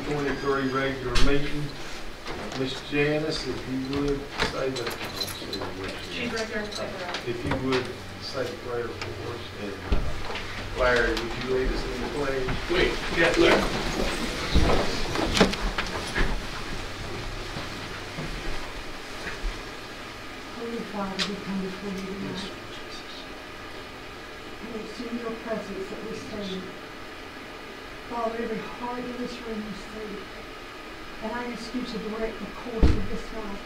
2023 regular meeting. Ms. Janice, if you would say the, She's right there. if you would say the prayer for us, and Larry, would you lead us in the pledge? Wait, yeah, Larry. Holy Father, we come before you tonight. And it's in your presence that we stand. Father, every heart in this room is saved. And I ask you to direct the course of this life.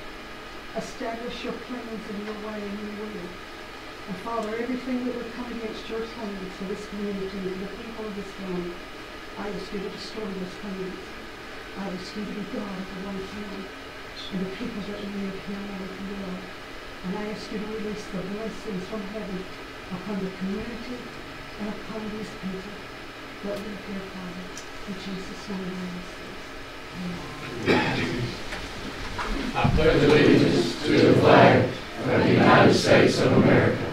Establish your plans and your way and your will. And Father, everything that would come against your plans for this community and the people of this land, I ask you to destroy those plans. I ask you to be God of the one town and the people that live here on earth and below. And I ask you to release the blessings from heaven upon the community and upon these people that live here, Father. In Jesus' name I ask this. Amen. I pledge allegiance to the flag of the United States of America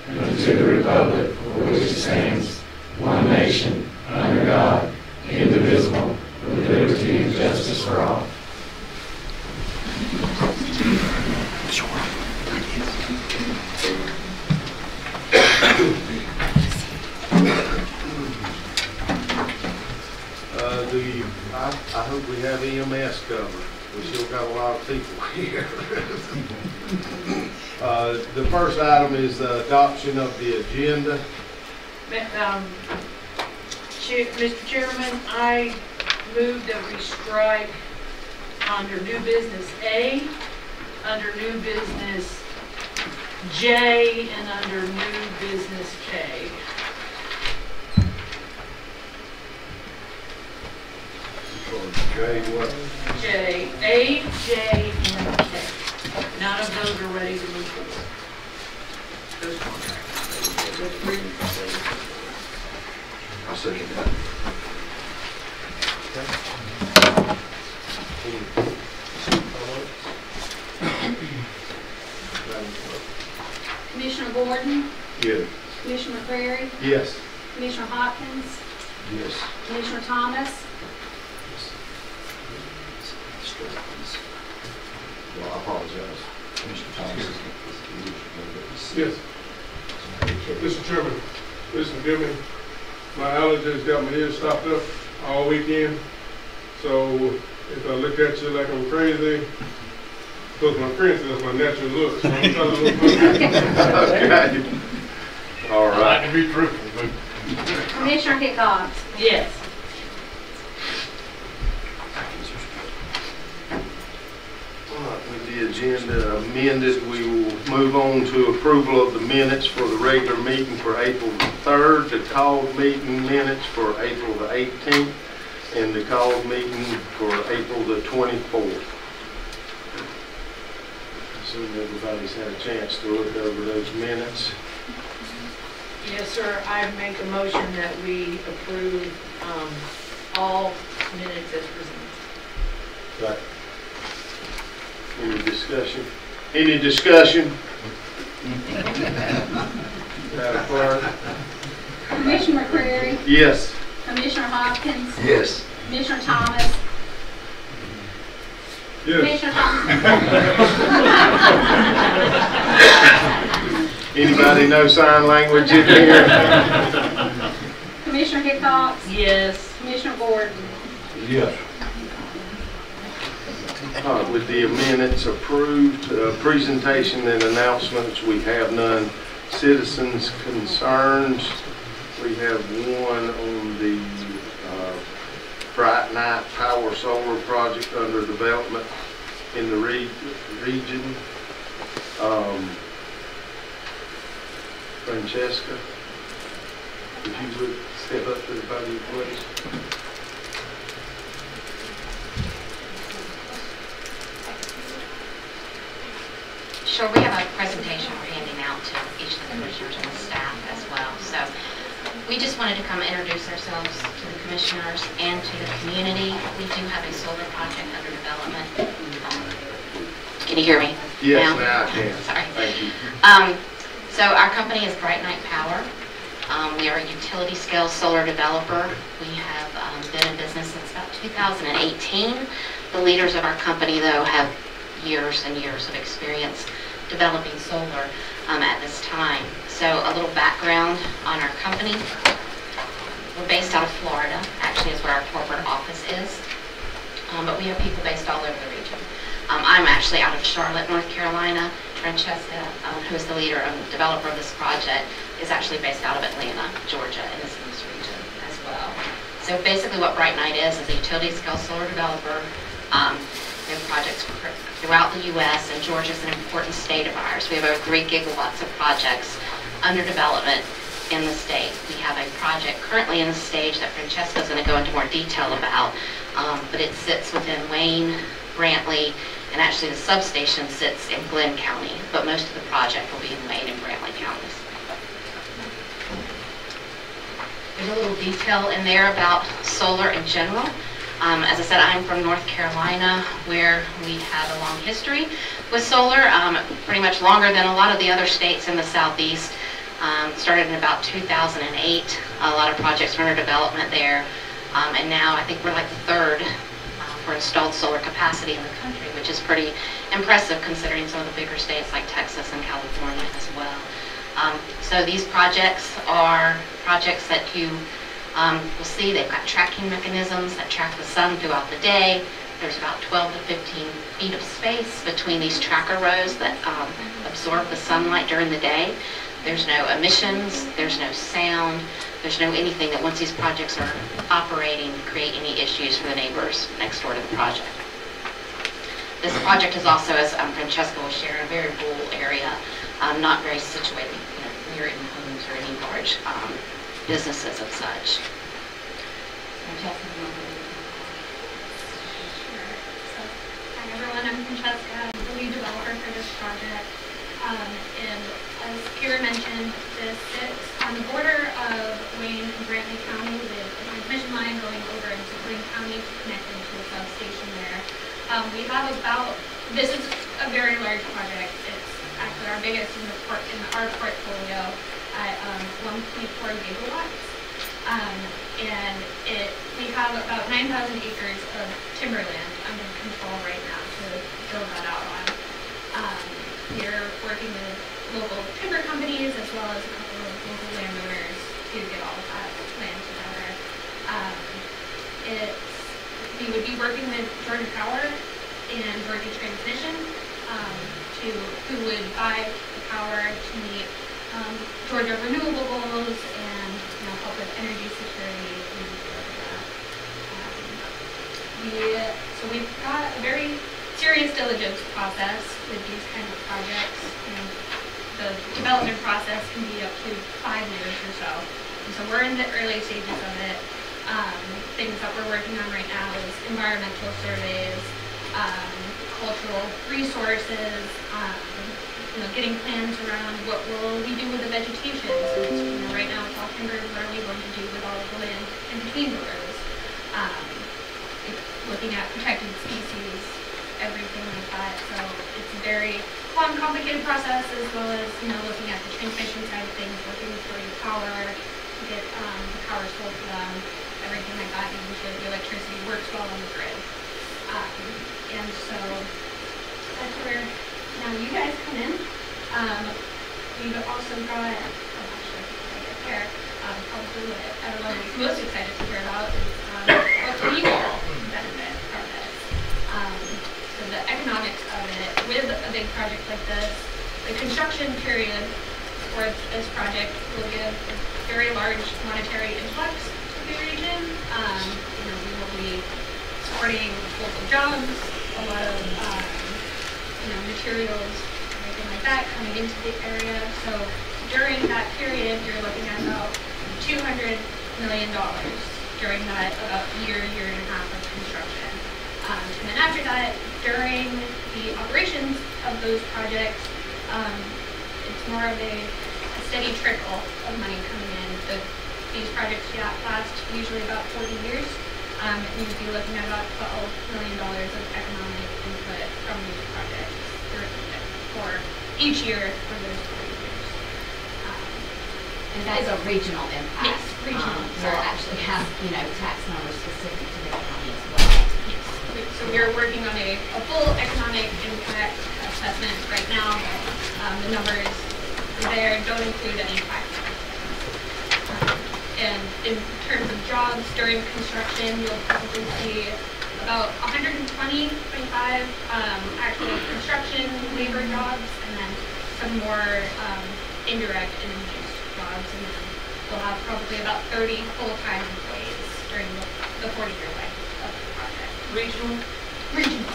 and to the republic for which it stands, one nation, under God, indivisible, with liberty and justice for all. I hope we have EMS covered. We still got a lot of people here. The first item is the adoption of the agenda. Mr. Chairman, I move that we strike under new business A, under new business J, and under new business K. J what? J, A, J, and K. None of those are ready to move forward. Those contracts. I'll second that. Commissioner Gordon, Yes. Commissioner McCrary, Yes. Commissioner Hopkins, Yes. Commissioner Thomas, Well, I apologize. Commissioner Thomas. Yes. Mr. Chairman, listen, give me, my allergies got my ears stopped up all weekend. So if I look at you like I'm crazy, because my friend says that's my natural look. So I'm trying to look Okay. All I right. like to be truthful, but Commissioner Hickox. Yes. With the agenda amended, we will move on to approval of the minutes for the regular meeting for April the 3rd, the called meeting minutes for April the 18th, and the called meeting for April the 24th. I assume everybody's had a chance to look over those minutes. Yes, sir. I make a motion that we approve all minutes as presented. Right. Any discussion? Any discussion? Madam Clerk? Commissioner McCrary, Yes. Commissioner Hopkins, Yes. Commissioner Thomas, yes. Commissioner Thomas. Anybody know sign language in here? Commissioner Hickox, Yes. Commissioner Gordon. Yes. With the minutes approved, presentation and announcements, we have none. Citizens' concerns, we have one on the Bright Night Power Solar Project under development in the region. Francesca, if you would step up to the podium, please. Sure, we have a presentation we're handing out to each of the commissioners and the staff as well. So we just wanted to come introduce ourselves to the commissioners and to the community. We do have a solar project under development. Can you hear me? Yes, now I can. Sorry. Thank you. So our company is Bright Night Power. We are a utility scale solar developer. We have been in business since about 2018. The leaders of our company, though, have years and years of experience developing solar at this time. So a little background on our company. We're based out of Florida, actually is where our corporate office is. But we have people based all over the region. I'm actually out of Charlotte, North Carolina. Francesca, who is the leader and developer of this project, is actually based out of Atlanta, Georgia, and is in this region as well. So basically what Bright Knight is a utility scale solar developer. We have projects throughout the U.S., and Georgia is an important state of ours. We have over 3 gigawatts of projects under development in the state. We have a project currently in the stage that Francesca is going to go into more detail about, but it sits within Wayne, Brantley, and actually the substation sits in Glenn County, but most of the project will be in Wayne and Brantley counties. There's a little detail in there about solar in general. As I said, I'm from North Carolina, where we have a long history with solar, pretty much longer than a lot of the other states in the southeast. Started in about 2008. A lot of projects were under development there, and now I think we're like the 3rd for installed solar capacity in the country, which is pretty impressive considering some of the bigger states like Texas and California as well. So these projects are projects that you will see. They've got tracking mechanisms that track the sun throughout the day. There's about 12 to 15 feet of space between these tracker rows that absorb the sunlight during the day. There's no emissions, there's no sound, there's no anything that once these projects are operating create any issues for the neighbors next door to the project. This project is also, as Francesca will share, in a very rural area, not very situated near any homes or any large businesses of such. Francesca, do you want to lead? Sure. So, hi everyone, I'm Francesca. I'm the lead developer for this project. And as Kira mentioned, this sits on the border of Wayne and Brantley County with a transmission line going over into Glenn County to connect into a substation there. We have this is a very large project. It's actually our biggest in our portfolio at 1.4 gigawatts. And we have about 9,000 acres of timberland under control right now to build that out on. We're working with local timber companies as well as a couple of local landowners to get all of that land together. We would be working with Georgia Power and Georgia Transmission who would buy the power to meet Georgia renewable goals and help with energy security in Georgia. So we've got a very serious diligence process with these kind of projects. The development process can be up to 5 years or so. And so we're in the early stages of it. Things that we're working on right now is environmental surveys, cultural resources, getting plans around what will we do with the vegetation. Since right now it's all timber, what are we going to do with all of the land in between the rows? Looking at protected species, everything like that. So it's a very long, complicated process, as well as looking at the transmission side of things, working with Georgia Power to get the power sold to them, everything like that, making sure the electricity works well on the grid. And so that's where now you guys come in. We've also got, probably what everyone is most excited to hear about is what we all benefit from this. So the economics of it, with a big project like this, the construction period for this project will give a very large monetary influx to the region. We will be supporting local jobs, a lot of materials, everything like that coming into the area. So during that period, you're looking at about $200 million during that about year and a half of construction. And then after that, during the operations of those projects, it's more of a steady trickle of money coming in. These projects last usually about 40 years, and you'd be looking at about $12 million of economic input from these projects for each year for those 40 years. And that's a regional impact. Yes, regional. We'll actually have, tax numbers specific to the county as well. Yes. So we are working on a full economic impact assessment right now. The numbers there don't include any tax. And in terms of jobs during construction, you'll probably see about 125 actual construction labor jobs, and then some more indirect and induced jobs. And then we'll have probably about 30 full-time employees during the 40-year life of the project. Regional? Regional,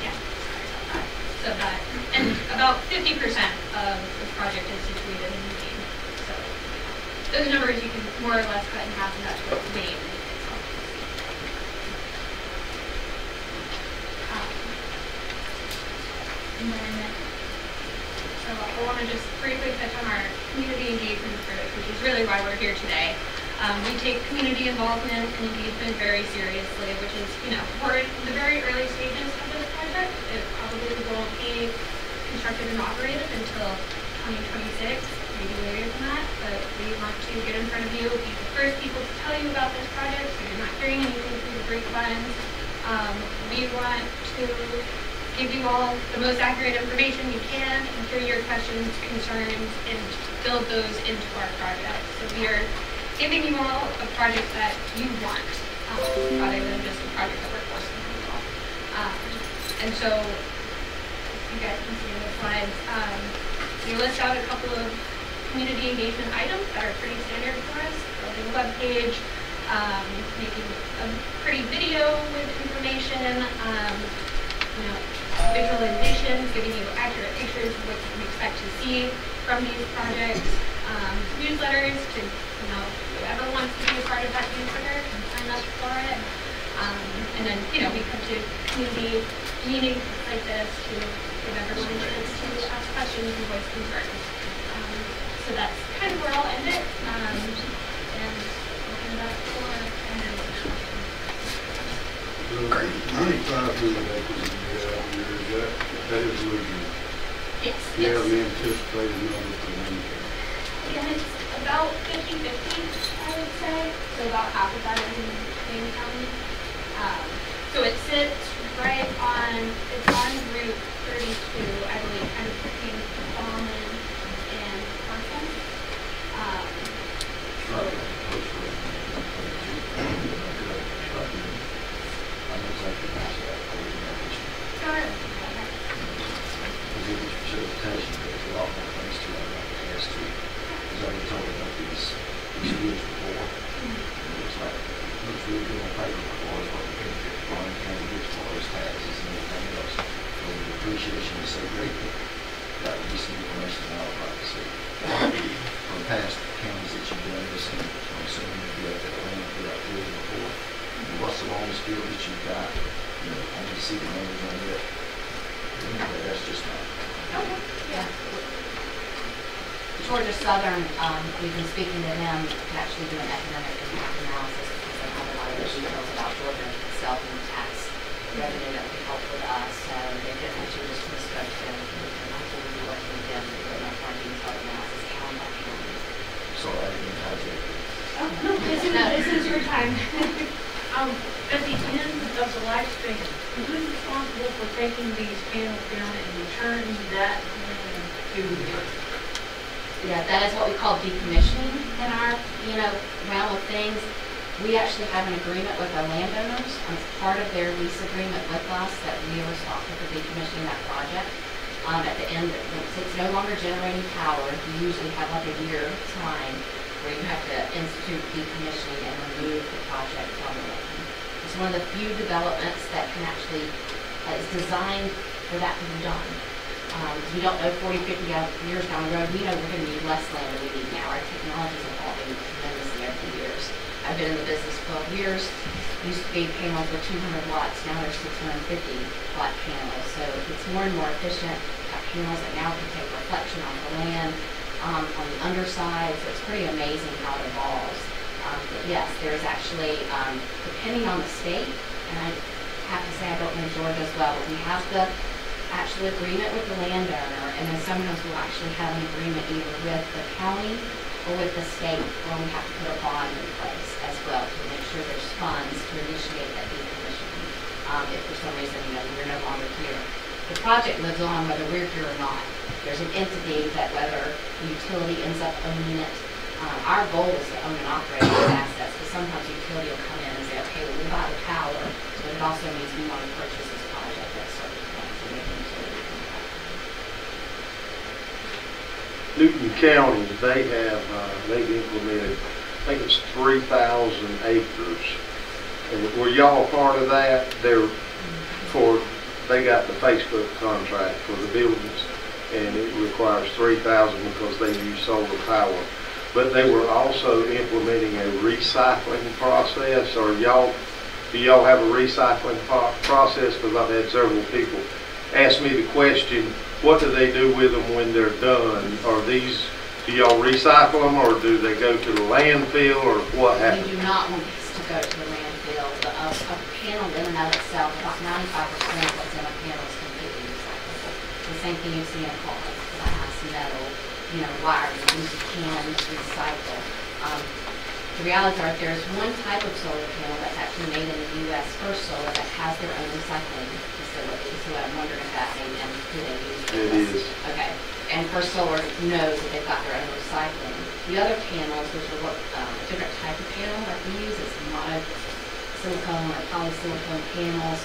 yeah. Sorry about that. So that, and about 50% of the project is situated in Maine. So those numbers you can more or less cut in half, and that's what Maine itself is. And then, so I want to just briefly touch on our community engagement approach, which is really why we're here today. We take community involvement and engagement very seriously, which is, we're in the very early stages of this project. It probably won't be constructed and operated until 2026, maybe later than that, but we want to get in front of you, be the first people to tell you about this project, so you're not hearing anything through the grapevines. We want to give you all the most accurate information you can, and hear your questions, concerns, and build those into our project. So we are giving you all a project that you want, rather than just a project that we're forcing on you all. And so, you guys can see in the slides, we list out a couple of community engagement items that are pretty standard for us: building a web page, making a pretty video with information, visualizations, giving you accurate pictures of what you can expect to see from these projects, newsletters to, whoever wants to be a part of that newsletter can sign up for it. And then, we come to community meetings like this to give everyone a chance to ask questions and voice concerns. So that's kind of where I'll end it, and open it up for any questions. The 95 million acres that you have here, that is legal. Yes. Do you have an anticipated number for the income? And it's about 50-50, I would say. So about half of that is in Wayne County. So it sits right it's on Route 32, I believe, kind of between Ballman and Carson. Got it. Precipitation, there's a lot more things to it like it has to. Because I've been told about these woods before. And it's like, looks really good on paper before as what the benefit Brian County gets for those taxes and everything else. So the appreciation is so great that would be some information that I would like to see. From past counties that you've done this in, I'm assuming you'll be at that land for that field before. And what's the longest field that you've got? I want to see the numbers on it. Anyway, that's just not. Okay, yeah. Georgia Southern, we've been speaking to them to actually do an economic impact analysis because they have a lot of details about Georgia itself and the tax revenue that would be helpful to us. So they did mention just for scope to hopefully be working with them to do a more detailed analysis county by county. Sorry, I didn't hijack it. Oh, no, this is your time. At the end of the lifespan, who's responsible for taking these panels down and returning that to the earth? Yeah, that is what we call decommissioning in our, realm of things. We actually have an agreement with our landowners. As part of their lease agreement with us that we are responsible for decommissioning that project. At the end, once it's no longer generating power, you usually have like a year time where you have to institute decommissioning and remove the project from the land. It's one of the few developments that can actually, is designed for that to be done. We don't know 40, 50 years down the road, we know we're going to need less land than we need now. Our technology is evolving tremendously over the years. I've been in the business 12 years. Used to be panels with 200 watts, now there's 650 watt panels. So it's more and more efficient. We've got panels that now can take reflection off the land on the underside. So it's pretty amazing how it evolves. But yes, there's actually, depending on the state, and I have to say I don't know Georgia as well, but we have the actual agreement with the landowner, and then sometimes we'll actually have an agreement either with the county or with the state, where we have to put a bond in place as well to make sure there's funds to initiate that decommissioning. If for some reason, we're no longer here. The project lives on whether we're here or not. There's an entity that whether the utility ends up owning it. Our goal is to own and operate these assets, but sometimes the utility will come in and say, okay, well, we buy the power, but it also means we want to purchase this project at certain points. And make the utility come back. Newton County, they've implemented, I think it's 3,000 acres. And were y'all part of that? They got the Facebook contract for the buildings, and it requires 3,000 because they use solar power. But they were also implementing a recycling process. Do y'all have a recycling process? Because I've had several people ask me the question, what do they do with them when they're done? Do y'all recycle them, or do they go to the landfill, or what happens? We do not want this to go to the landfill. A panel in and of itself, about 95% of what's in a panel is completely recyclable. The same thing you see in cars, glass, metal, wires, you can recycle. The reality is there's one type of solar panel that's actually made in the U.S. First Solar that has their own recycling facility. So I'm wondering if that and who they use for It this. is. Okay. And First Solar knows that they've got their own recycling. The other panels, which are a different type of panel that we use, is monosilicone or polysilicone panels.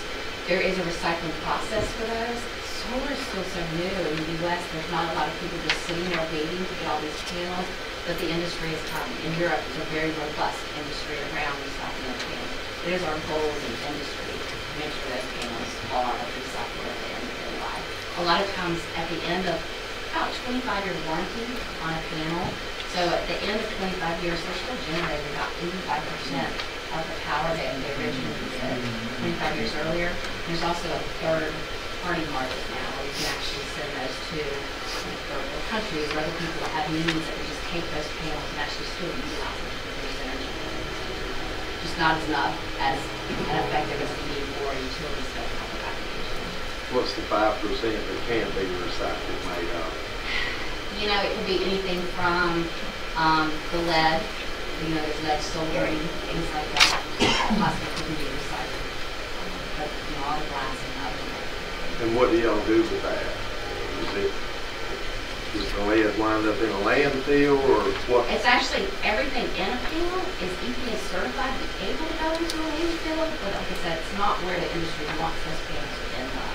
There is a recycling process for those. Solar is still so new in the U.S. There's not a lot of people just sitting there waiting to get all these panels, but the industry is coming. In Europe, it's a very robust industry around recycling of panels. It is our goal in the industry to make sure those panels are recycled at the end of their life. A lot of times at the end of about 25-year warranty on a panel, so at the end of 25 years, they're still generating about 85% of the power that they originally did 25 years earlier. There's also a third-party market now where you can actually send those to third world countries or other people that have needs that can just take those panels and actually still utilize them to produce energy. Just not as effective as we need for utilities that have an application. What's the 5% that can be recycled made of? It could be anything from the lead, there's lead soldering, things like that. Possibly could be recycled. But, all the glass and other things. And what do y'all do with that? Does the lead wind up in a landfill, or what? It's actually, everything in a panel is EPA certified to be able to go into a landfill, but like I said, it's not where the industry wants those panels to end up.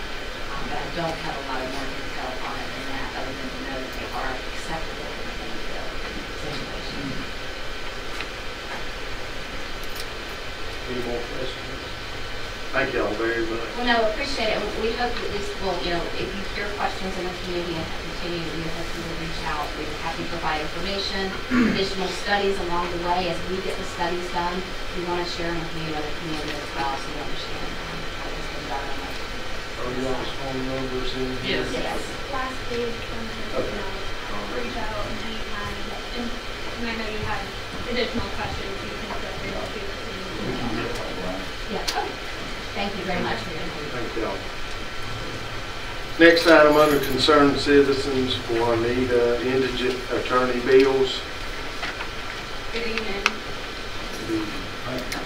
But I don't have a lot of more detail on it than that, other than to know that they are acceptable in the landfill situation. Any more questions? Thank y'all very much. Well, no, appreciate it. We hope at least, if you hear questions in the community and continue, we hope you will reach out. We're happy to provide information, additional studies along the way. As we get the studies done, we want to share them with you and the community as well, so you understand what has been done. Are y'all's phone numbers in here? Yes. Last page, Okay. reach out anytime. And I know you have additional questions, you can feel free to shoot us an email. Yeah. Thank you very much for your time. Thank y'all. Next item under concerned citizens, Juanita, indigent attorney bills. Good evening. I had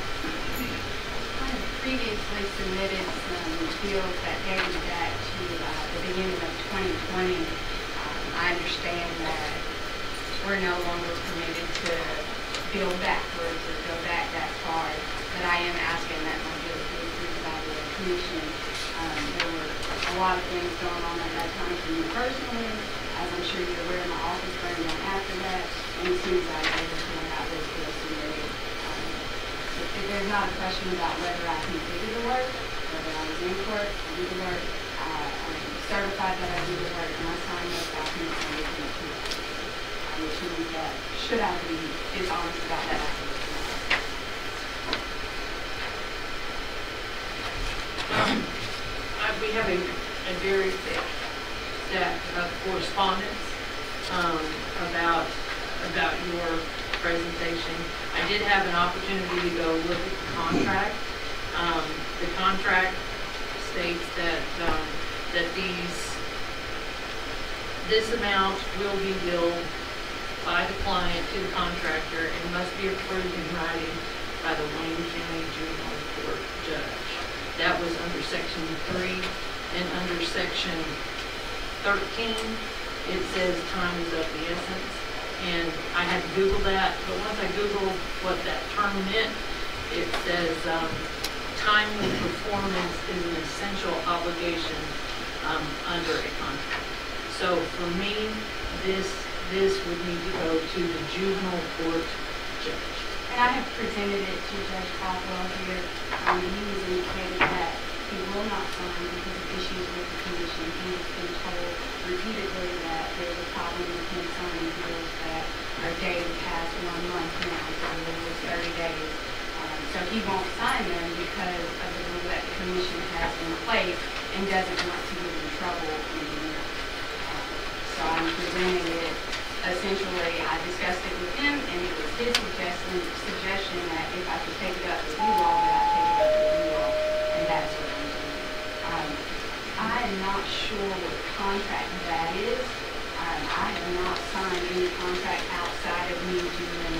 previously submitted some bills that dated back to the beginning of 2020. I understand that we're no longer permitted to bill backwards or go back that far, but I am asking that my bills be approved by the commission. There were a lot of things going on at that time for me personally, as I'm sure you're aware, my office burned down after that, and as soon as I was able to have those bills submitted. If there's not a question about whether I completed the work, whether I was in court, I did the work, I'm certified that I did the work, and I signed those documents and we can approve it. Which means that, should I be dishonest about that, I can We have a very thick stack of correspondence about your presentation. I did have an opportunity to go look at the contract. The contract states that this amount will be billed by the client to the contractor and must be approved in writing by the Wayne County Juvenile Court judge. That was under section 3, and under section 13, it says time is of the essence. And I had to Google that, but once I Googled what that term meant, it says timely performance is an essential obligation under a contract. So for me, this would need to go to the juvenile court judge. And I have presented it to Judge Caldwell here. He has indicated that he will not sign because of issues with the commission. He has been told repeatedly that there's a problem with him signing bills that are dated past 1 month now, so there was 30 days. So he won't sign them because of the rule that the commission has in place and doesn't want to get in trouble anymore. So I'm presenting it. Essentially, I discussed it with him, and it was his suggestion that if I could take it up with you all, that I take it up with you all, and that's what I'm doing. I am not sure what contract that is. I have not signed any contract outside of me doing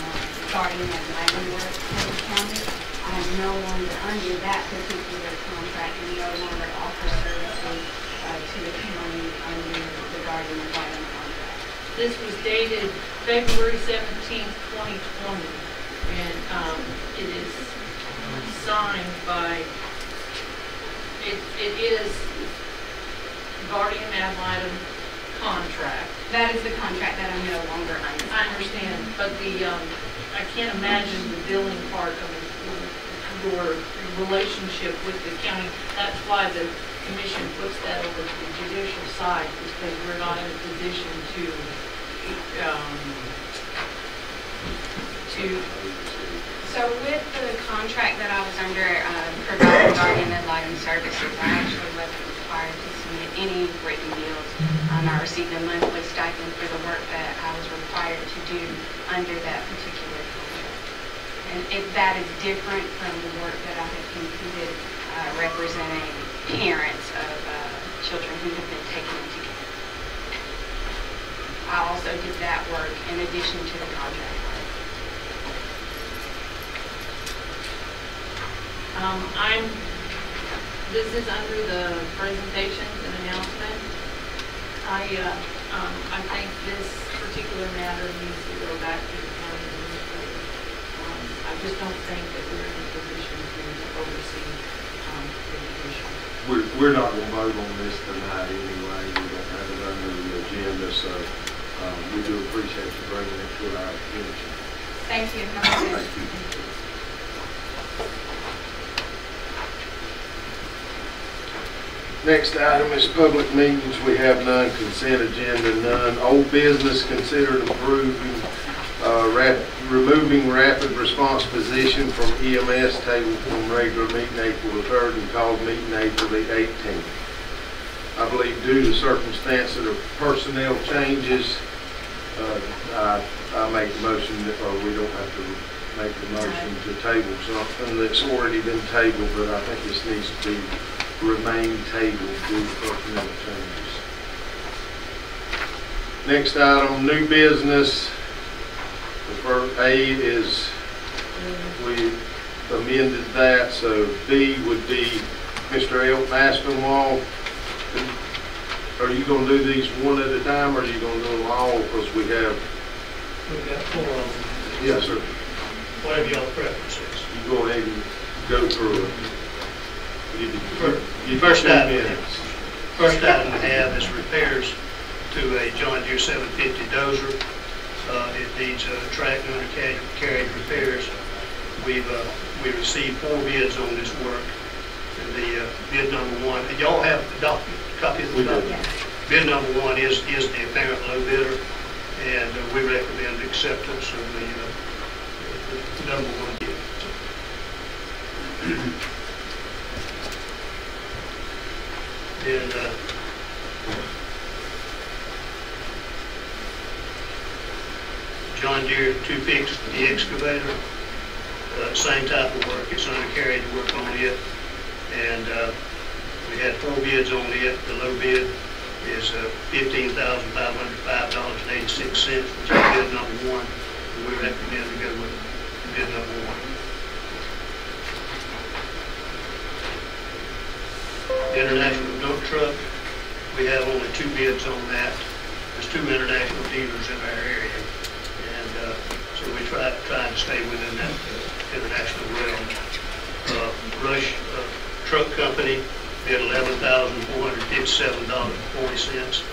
starting as wagon work for the county. I am no longer under that particular contract and no longer offer services to the county under the Guardian of Item contract. This was dated February 17th, 2020, and it is signed by, it is Guardian ad litem contract. That is the contract that I'm no longer under. I understand, but I can't imagine the billing part of your relationship with the county. That's why the commission puts that over to the judicial side, because we're not in a position to So with the contract that I was under, providing Guardian ad litem services, I actually wasn't required to submit any written bills. I received a monthly stipend for the work that I was required to do under that particular contract. And if that is different from the work that I have completed representing parents of children who have been taken into care. I also did that work in addition to the contract work. This is under the presentations and announcement. I think this particular matter needs to go back to the county administrator. I just don't think that we're in a position to oversee the issue. We're not going to vote on this tonight anyway. We don't have it under the agenda, so we do appreciate you bringing it to our attention. Thank you. Thank you. Next item is public meetings. We have none. Consent agenda, none. Old business, consider approving, removing rapid response position from EMS table from regular meeting April the 3rd and called meeting April the 18th. I believe due to circumstances of personnel changes, I make the motion that, or we don't have to make the motion to table something that's already been tabled, but I think this needs to be remain tabled due to personnel changes. Next item, new business. The first A is, we amended that, so B would be Mr. Elton Aspinwall. Are you going to do these one at a time, or are you going to do them all? Because we have... We've got 4 of them. Yes, sir. Whatever y'all preference is. You go ahead and go through it. First item we have is repairs to a John Deere 750 dozer. It needs track and undercarriage repairs. We received 4 bids on this work. And the bid number 1, y'all have the copy of the document? Bid number 1 is the apparent low bidder, and we recommend acceptance of the number 1 bid. And John Deere 250 excavator, same type of work. It's undercarriage work on it, and we had 4 bids on it. The low bid is $15,505.86, which is bid number one. And we recommend to go with bid number one. International dump truck, we have only 2 bids on that. There's 2 international dealers in our area, and so we try to stay within that international realm. Rush Truck Company bid $11,457.40.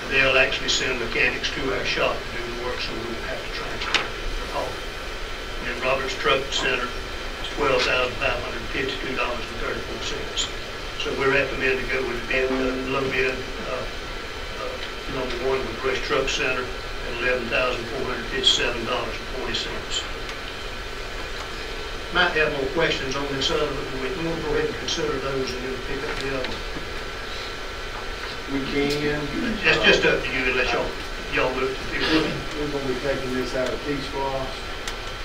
They'll actually send mechanics to our shop to do the work, so we won't have to transfer the haul. And Roberts Truck Center is $12,552.34. So we recommend to go with the bid, low bid, number one with Rush Truck Center at $11,457.40. Might have more questions on this other, but we'll go ahead and consider those and then pick up the other one. We can. It's just up to you unless y'all look to do it. We're gonna be taking this out of T-Splosh.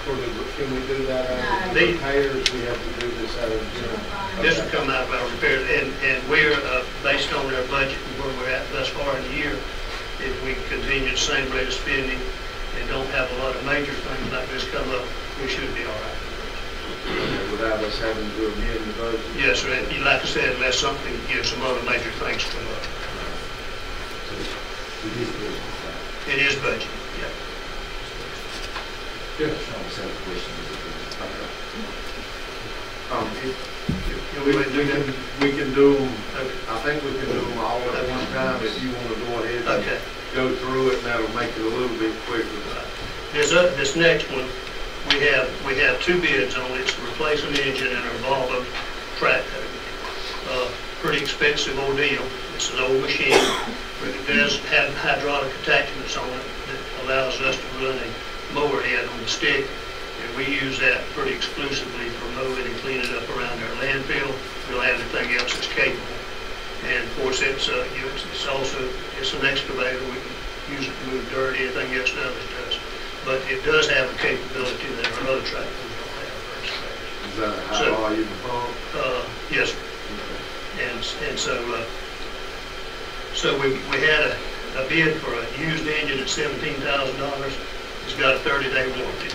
Can we do that out of The- repairs? We have to do this out of general. This will come out of our repairs, and we're, based on our budget and where we're at thus far in the year, if we continue the same rate of spending and don't have a lot of major things like this come up, we should be all right. Without us having to amend the budget. Yes, sir, and like I said, unless something, some other major things come up. It is budget, yeah. Yes. We can do them, I think we can do them all at one time if you want to go ahead and Okay. go through it, and that'll make it a little bit quicker. This next one, we have 2 bids on it. It's to replace an engine in our Volvo track. Pretty expensive ordeal. It's an old machine, but it does have hydraulic attachments on it that allows us to run a mower head on the stick. And we use that pretty exclusively for mowing and cleaning up around our landfill. We don't have anything else that's capable. And of course, it's also an excavator. We can use it to move dirt, anything else the others does. But it does have a capability that our other tractors don't have, our excavators. Is that a high volume pump? Yes, sir. And so we had a bid for a used engine at $17,000. It's got a 30-day warranty.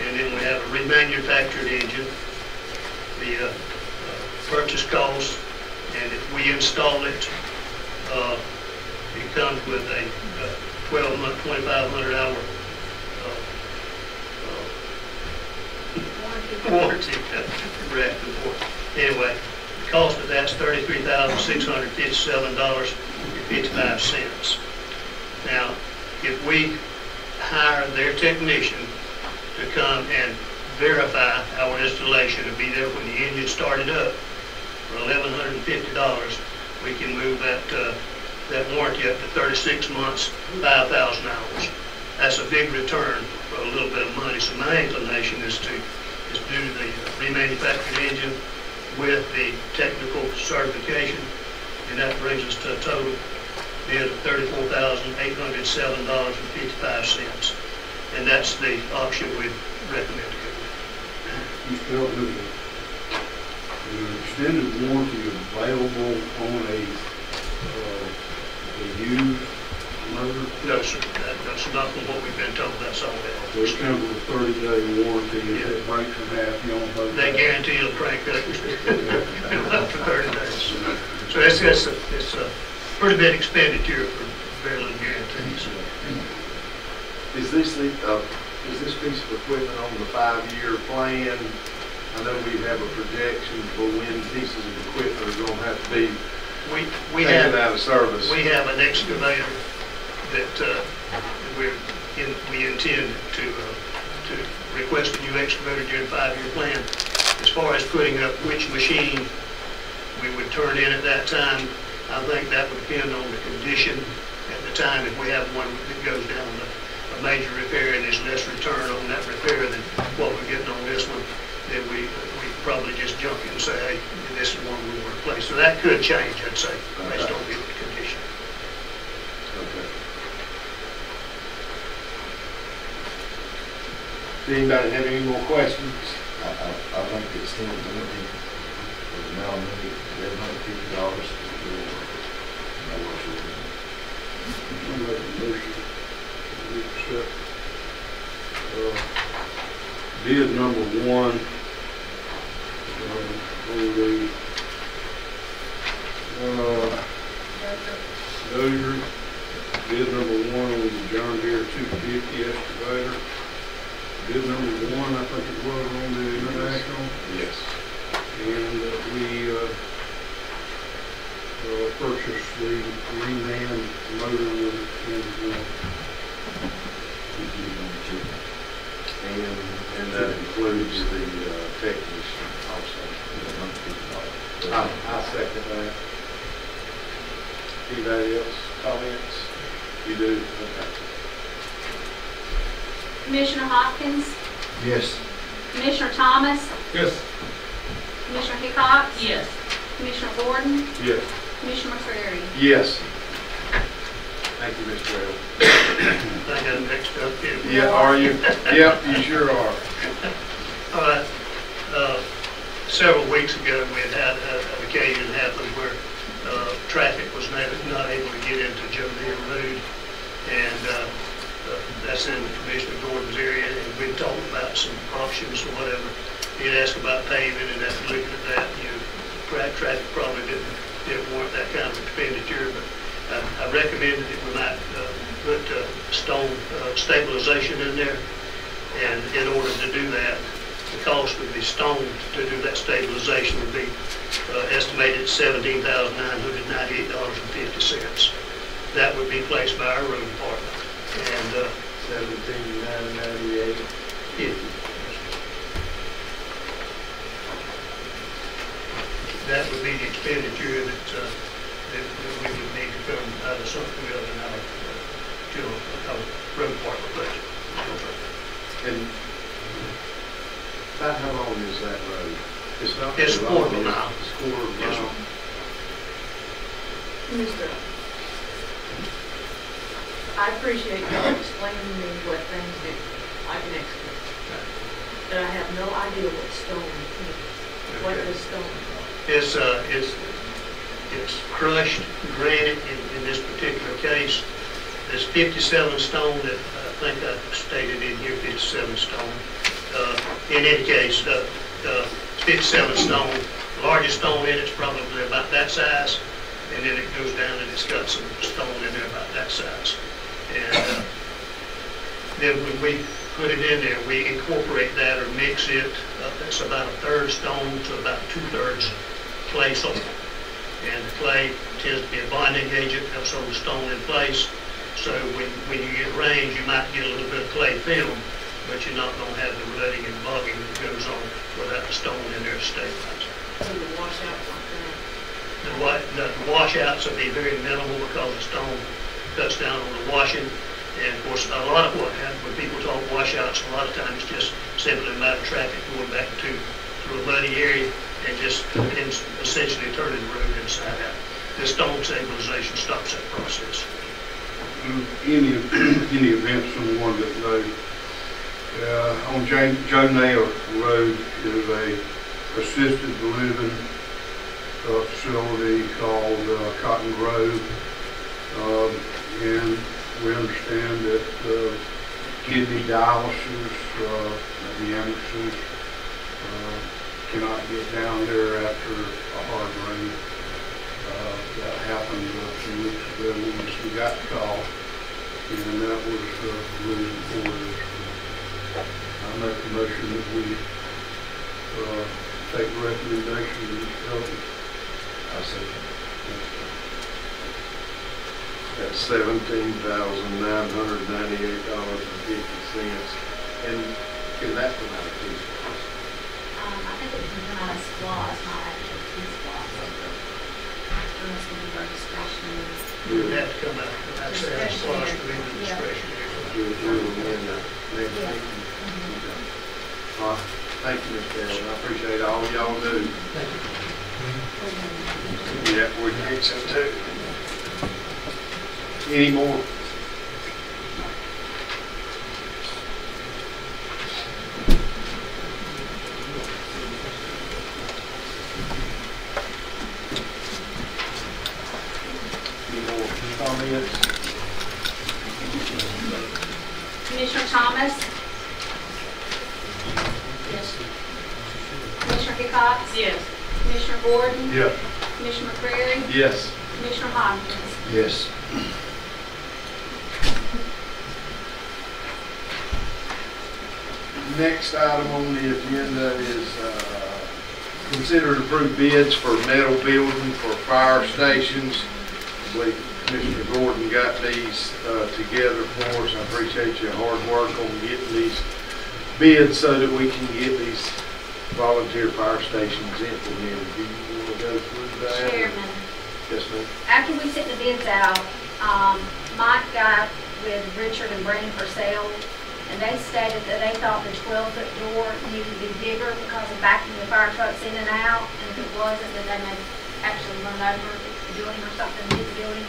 And then we have a remanufactured engine. The purchase cost, and if we install it, it comes with a 12-month, 2,500-hour warranty. Correct. Anyway, the cost of that's $33,657.55. Now, if we hire their technician to come and verify our installation and be there when the engine started up for $1,150, we can move that warranty up to 36 months, 5,000 hours. That's a big return for a little bit of money. So my inclination is to do the remanufactured engine with the technical certification, and that brings us to a total bid of $34,807.55. And that's the option we recommend to go with. You felt that the extended warranty available on a used motor? No, sir, that's not from what we've been told, that's all that. So it comes with a 30-day warranty, if it breaks in half, you don't pay. They guarantee it'll crank up for 30 days. So it's a pretty big expenditure for very little guarantees. Is this piece of equipment on the 5-year plan? I know we have a projection for when pieces of equipment are going to have to be We taken have out of service. We have an excavator that we intend to request a new excavator during the 5-year plan. As far as putting up which machine we would turn in at that time, I think that would depend on the condition at the time. If we have one that goes down a major repair and there's less return on that repair than what we're getting on this one, then we probably just jump in and say, hey, this is one we want to replace. So that could change, I'd say, based on the condition. Okay. Does anybody have any more questions? I think the extended warranty for the now $1,150 for I'll make a motion to accept, bid number 1, on the, dozer. Bid number 1 on the John Deere 250 excavator. Bid number 1, I think it was on the International. Yes. And we purchased the three-man motor with it. And that includes the technician also. I second that. Anybody else comments? You do? Okay. Commissioner Hopkins, Yes. Commissioner Thomas, Yes. Commissioner Hickox, Yes. Commissioner Gordon, Yes. Commissioner McCreary. Yes. Thank you, Mr. Bell. I think I'm next up here. Yeah, are you? Yep, you sure are. All right. Several weeks ago, we had an occasion happen where traffic was not able to get into Joe Deere Road, and that's in Commissioner Gordon's area, and we talked about some options or whatever. He had asked about paving, and after looking at that, traffic probably didn't warrant that kind of expenditure, but I recommended that we might put stone stabilization in there, and in order to do that, the cost of the stone to do that stabilization would be estimated $17,998.50. That would be placed by our road department. And $17,998.50. that would be the expenditure that we would need to come out of something other than our road department budget. And about how long is that road? It's not. It's a quarter of a mile. It's a quarter of a Yes, mile. sir. Mr. I appreciate y'all explaining to me what things that I can excavate. But I have no idea what stone is. What is stone? It's crushed granite in this particular case. There's 57 stone that I think I stated in here, 57 stone. In any case, 57 stone. The largest stone in it's probably about that size, and then it goes down and it's got some stone in there about that size. And then when we put it in there, we incorporate that or mix it. It's about a third stone to about 2/3 clay soil. And the clay tends to be a bonding agent, helps hold the stone in place. So when you get rains, you might get a little bit of clay film, but you're not going to have the rutting and bogging that goes on without the stone in there to stabilize it. So the washouts like that. The washouts will be very minimal because the stone cuts down on the washing. And of course, a lot of what happens when people talk washouts, a lot of times it's just simply a matter of traffic going back through a muddy area and just essentially turning the road inside out. This stone stabilization stops that process. Any event, someone that knows, on Joe Nail Road is a assisted living facility called Cotton Grove, and we understand that kidney dialysis, dialysis, cannot get down there after a hard rain. That happened a few weeks ago when we got the call, and that was the reason for this. I make the motion that we take the recommendation of Mr. Elton. I second. That's $17,998.50. And can that come out of T-Splosh? I think it can come out of SPLOST, not actually T-Splosh. Unless we do registration. We would have to come out of that SPLOST to be the discretionary. We'll amend that next week. All right. Thank you, Mr. Bell. I appreciate all y'all do. Yeah, we think so too. Any more? comments? Commissioner Thomas? Yes. Commissioner Hickox? Yes. Commissioner Gordon? Yeah. Commissioner McCreary? Yes. Commissioner Hopkins? Yes. Next item on the agenda is consider and approve bids for metal building for fire stations. I believe Commissioner Gordon got these together for us. I appreciate your hard work on getting these bids so that we can get these volunteer fire stations implemented. Do you want to go through that? Chairman, Yes, ma'am. after we sent the bids out, Mike got with Richard and Brandon for sale, and they stated that they thought the 12-foot door needed to be bigger because of backing the fire trucks in and out, and if it wasn't, then they may actually run over the building or something, hit the building.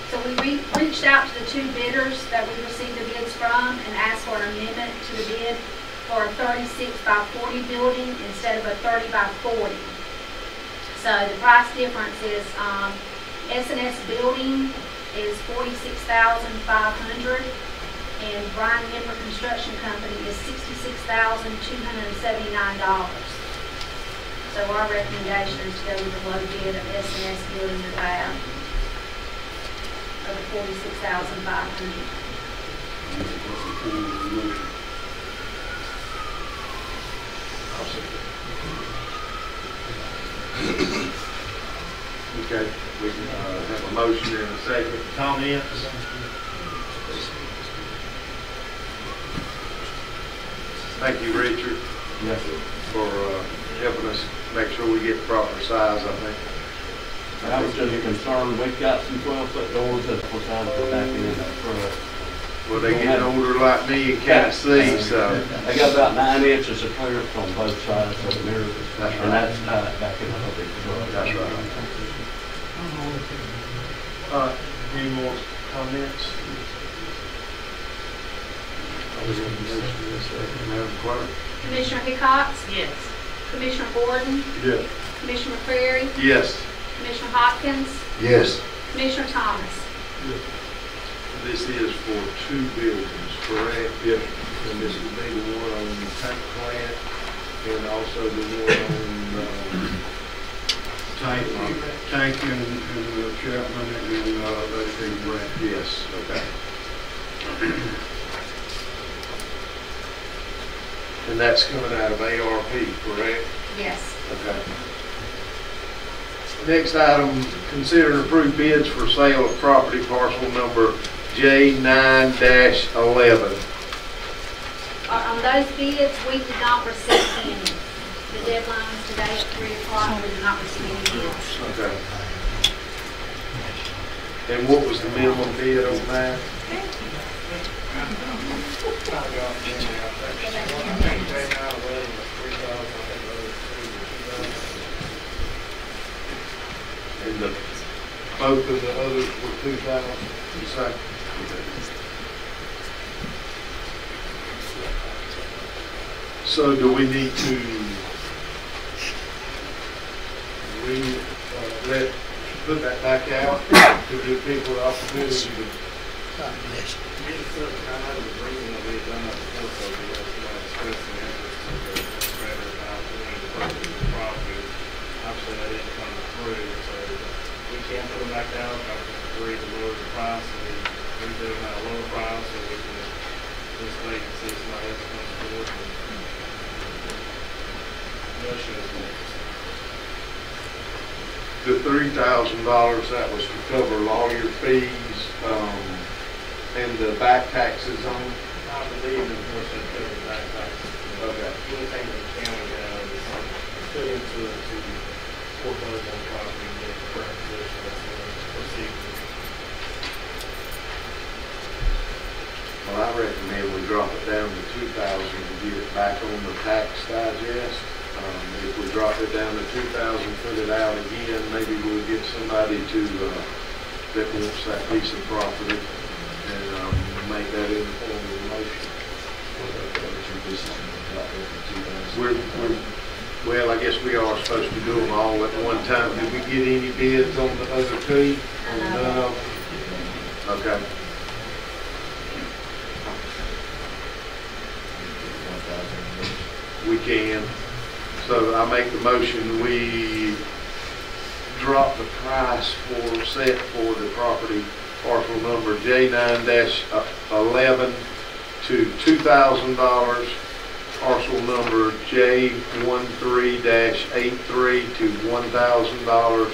So we reached out to the two bidders that we received the bids from and asked for an amendment to the bid for a 36 by 40 building instead of a 30 by 40. So the price difference is S&S building is $46,500, and Brian Member Construction Company is $66,279. So our recommendation is to go with the low bid of S&S building the tab of the $46,500. Okay, we can have a motion and a second. Comments? Thank you, Richard. Yes, sir. For helping us make sure we get the proper size, I think. I was just concerned, we've got some 12-foot doors that we're trying to put back in that front. Well, they get older like me and can't see, so. They got about 9 inches of clearance on both sides of the mirror, That's right. and that's tight back in the big truck. That's right. Any more comments? Madam Clerk? Commissioner Hickox? Yes. Commissioner Gordon? Yes. Commissioner McCreary? Yes. Commissioner Hopkins? Yes. Commissioner Thomas? This is for 2 buildings, correct? Yes. And this will be the one on the tank plant and also the one on, Tank and Chapman and that's the grant. yes, okay. And that's coming out of ARP, correct? Yes. Okay. Next item, consider and approve bids for sale of property parcel number J9-11. On those bids, we did not receive any. The deadline is today at 3 o'clock, we did not receive any bids. Okay. And what was the minimum bid on that? And both of the others were 2,000, you say? So do we need to put that back out to give people the opportunity to? Obviously, they didn't come through, so we can't put them back out. I can agree to lower the price, and we do them at a lower price, so we can just wait and see if somebody else comes forward. The $3,000, that was to cover lawyer fees, and the back taxes on? I believe, unfortunately, because of back taxes. Okay. Anything that the county does is put into it to foreclose on property and get the current position that's proceed. Well, I recommend we drop it down to 2,000 and get it back on the tax digest. If we drop it down to 2,000, put it out again, maybe we'll get somebody to, that wants that piece of property and make that in the form of a motion. Well, I guess we are supposed to do them all at one time. Did we get any bids on the other two? On none of them? Okay. We can. So I make the motion, we drop the price set for the property parcel number J9-11 to $2,000, parcel number J13-83 to $1,000,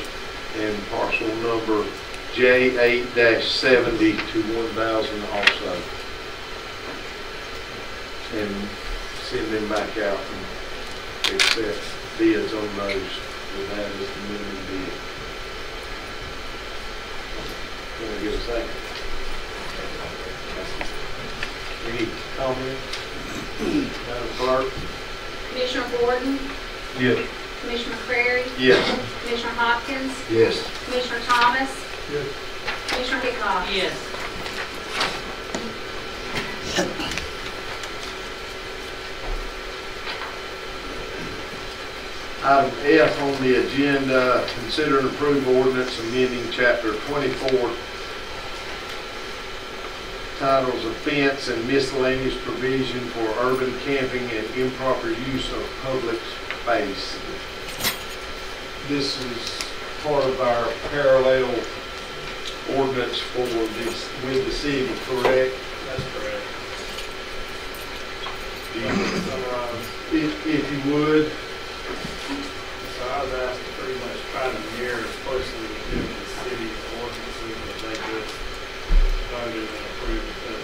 and parcel number J8-70 to $1,000 also. And send them back out and accept bids on those with that as the minimum bid. Can I get a second? Any comments? Madam Clerk? Commissioner Gordon, Yes. Commissioner Crary, Yes. Commissioner Hopkins, Yes. Commissioner Thomas, Yes. Commissioner Hickox. Yes. Item F on the agenda, consider and approve ordinance amending chapter 24, titles of fence and miscellaneous provision for urban camping and improper use of public space. This is part of our parallel ordinance for this with the city, correct? That's correct. Do you- If you would. So I was asked to pretty much try to mirror as closely as we can the city's ordinances that they just voted and approved at the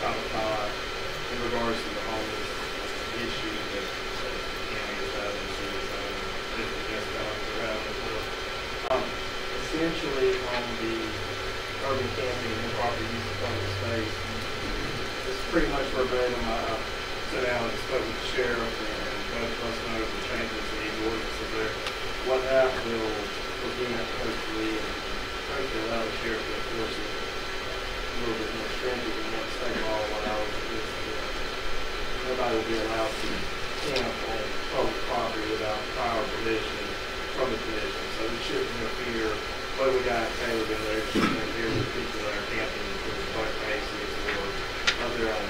Comic-Con in regards to the homeless issue that the county is having, the city is having, different municipalities are having as well. Essentially, on the urban camping and improper use of public space, it's pretty much verbatim. I sat down and spoke with the sheriff and both of us know the changes in these ordinances there. What that will prevent, hopefully, and hopefully allow the sheriff to enforce it a little bit more stringent than what state law allows, is that nobody will be allowed to camp on public property without prior permission from the commission. So it shouldn't interfere, what we got tailored in there, it shouldn't interfere with people that are camping for Black Macy's or of their own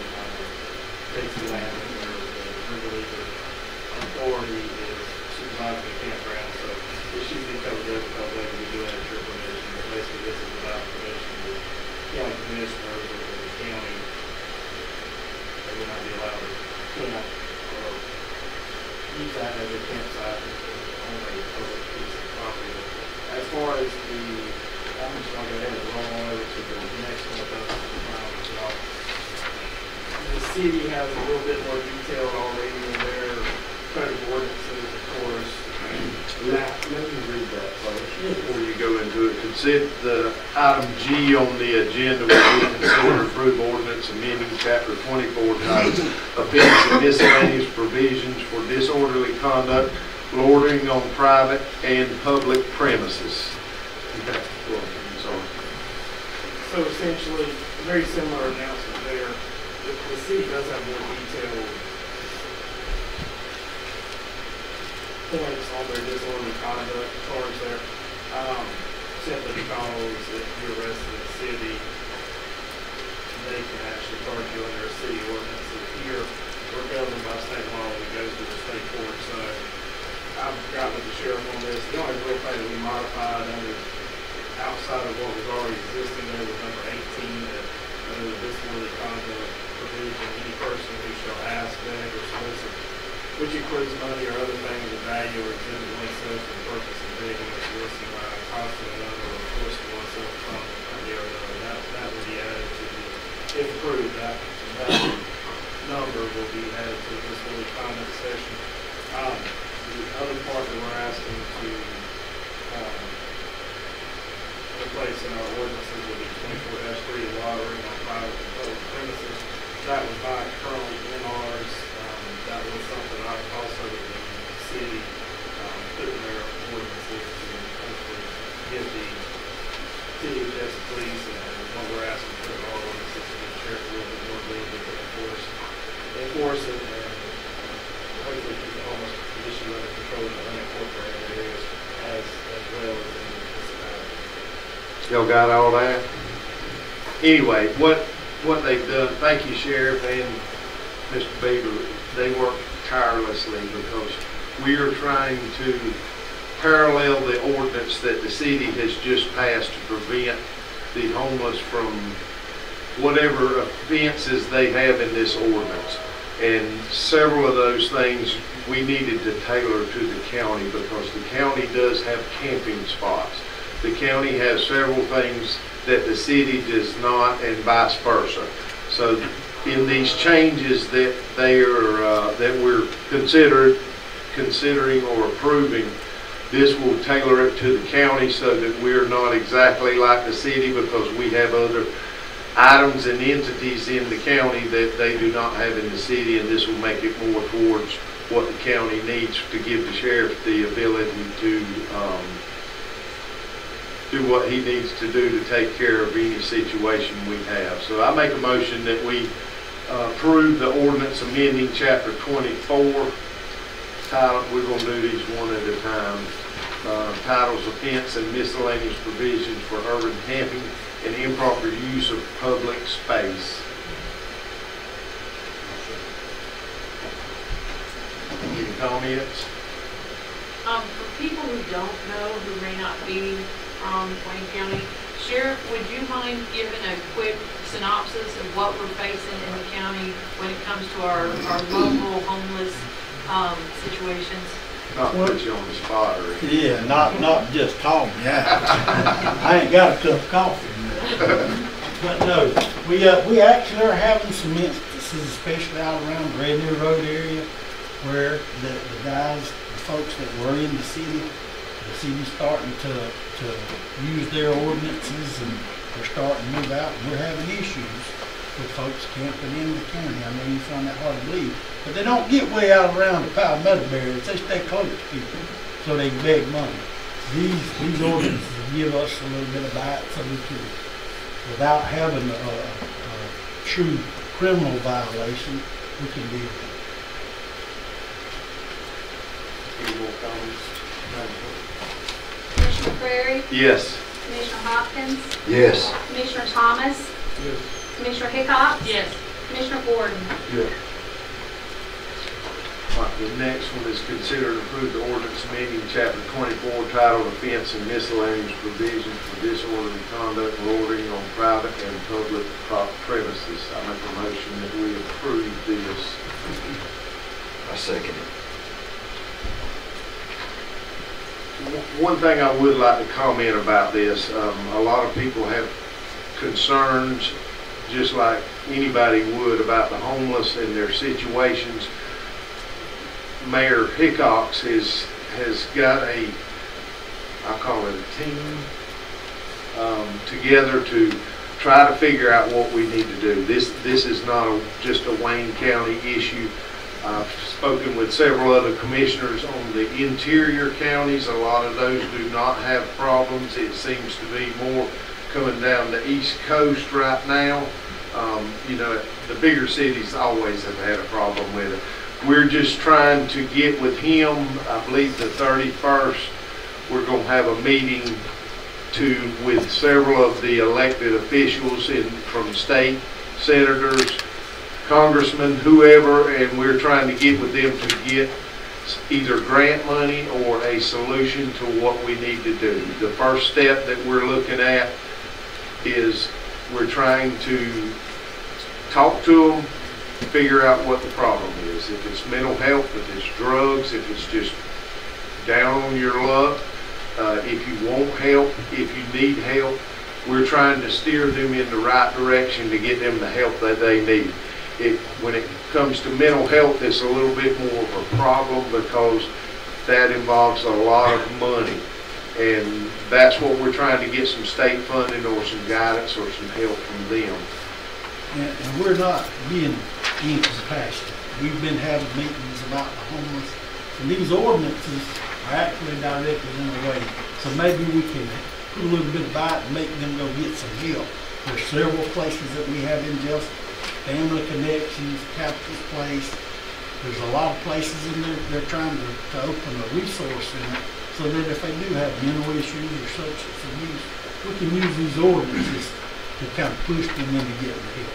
Dixieland, where the river leader authority is supervising the campground. So it should be covered up because they will be doing it at your permission. But basically, this is without permission of the county commissioners or the county. They would not be allowed to camp or use that as a campsite on a public piece of property. As far as the, I'm just going to go ahead and roll on over to the next one. The city has a little bit more detail already in their code of ordinances, of course. Let me read that first before you go into it. Consider the item G on the agenda will be consider and approve ordinance amending chapter 24 titled offense and miscellaneous provisions for disorderly conduct, loitering on private and public premises. Okay, well, I'm sorry. So essentially, very similar announcement there. The city does have more detailed points on their disorderly conduct charge there. Simply because if you're arrested in the city, they can actually charge you under a city ordinance. Here, we're governed by state law and it goes to the state court. So I've got with the sheriff on this. The only real thing that we modified under outside of what was already existing there was number 18, that under the disorderly conduct provision, any person who shall ask, beg, or solicit, which includes money or other things of value or exhibit oneself for the purpose of begging or soliciting by accosting another or forcing oneself from idea or another. That will be added to the, if approved, that number will be added to the disorderly conduct section. The other part that we're asking to replace in our ordinances will be 24-3, lottery on private and public premises. That was not currently in ours. That was something I also the city put in their ordinances to hopefully give the city of Jessup Police and what we're asking for in our ordinances to give the sheriff a little bit more ability to enforce it and hopefully keep the homeless issue under control in the unincorporated areas as well as in the municipality. Y'all got all that? Anyway, what they've done, thank you, Sheriff and Mr. Beaver, they work tirelessly because we are trying to parallel the ordinance that the city has just passed to prevent the homeless from whatever offenses they have in this ordinance. And several of those things we needed to tailor to the county because the county does have camping spots. The county has several things that the city does not, and vice versa. So in these changes that they are that we're considering or approving, this will tailor it to the county so that we're not exactly like the city because we have other items and entities in the county that they do not have in the city, and this will make it more towards what the county needs to give the sheriff the ability to do what he needs to do to take care of any situation we have. So I make a motion that we approve the ordinance amending chapter 24. Title, we're going to do these one at a time. Titles, offense, and miscellaneous provisions for urban camping and improper use of public space. Any comments? For people who don't know, who may not be from Wayne County, Sheriff, would you mind giving a quick synopsis of what we're facing in the county when it comes to our local homeless situations? Not put you on the spot or anything. Yeah, not just call me out. I ain't got a cup of coffee. But no, we actually are having some instances, especially out around Rednear Road area, where the guys, the folks that were in the city's starting to use their ordinances, and they're starting to move out, and we're having issues with folks camping in the county. I know you find that hard to believe, but they don't get way out around the Palmetto barriers. They stay close to people so they can beg money. These ordinances give us a little bit of bite so we can, without having a true criminal violation, we can deal with it. Any more comments? Commissioner Prairie, Yes. Commissioner Hopkins, Yes. Commissioner Thomas, Yes. Commissioner Hickox, Yes. Commissioner Gordon. Yes. All right, the next one is consider and approve the ordinance amending chapter 24 titled offense and miscellaneous provisions for disorderly conduct and loitering on private and public premises. I make a motion that we approve this. I second it. One thing I would like to comment about this, a lot of people have concerns, just like anybody would, about the homeless and their situations. Mayor Hickox has got I call it a team, together to try to figure out what we need to do. This is not just a Wayne County issue. I've spoken with several other commissioners on the interior counties. A lot of those do not have problems. It seems to be more coming down the East Coast right now. You know, the bigger cities always have had a problem with it. We're just trying to get with him. I believe the 31st, we're going to have a meeting with several of the elected officials from state, senators, congressmen, whoever, and we're trying to get with them to get either grant money or a solution to what we need to do. The first step that we're looking at is we're trying to talk to them, figure out what the problem is. If it's mental health, if it's drugs, if it's just down on your luck, if you want help, if you need help, we're trying to steer them in the right direction to get them the help that they need. When it comes to mental health, it's a little bit more of a problem because that involves a lot of money. And that's what we're trying to get some state funding or some guidance or some help from them. And we're not being incapacitated. We've been having meetings about the homeless, and these ordinances are actually directed in a way. So maybe we can put a little bit of bite and make them go get some help. There's several places that we have in Justin. Family Connections, Capital's Place. There's a lot of places in there they're trying to open a resource center so that if they do have mental issues or substance abuse, we can use these ordinances to kind of push them into getting help?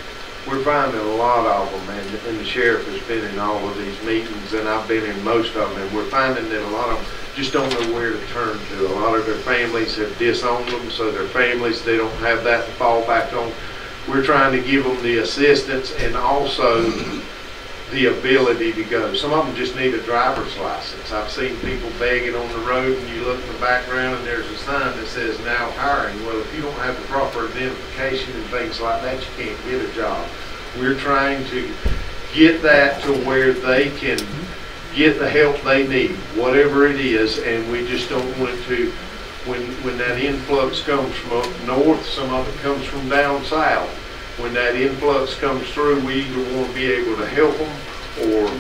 We're finding a lot of them, and the sheriff has been in all of these meetings, and I've been in most of them, and we're finding that a lot of them just don't know where to turn to. A lot of their families have disowned them, so their families, they don't have that to fall back on. We're trying to give them the assistance and also the ability to go. Some of them just need a driver's license. I've seen people begging on the road, and you look in the background and there's a sign that says now hiring. Well, if you don't have the proper identification and things like that, you can't get a job. We're trying to get that to where they can get the help they need, whatever it is, and we just don't want to, when that influx comes from up north, some of it comes from down south. When that influx comes through, we either want to be able to help them or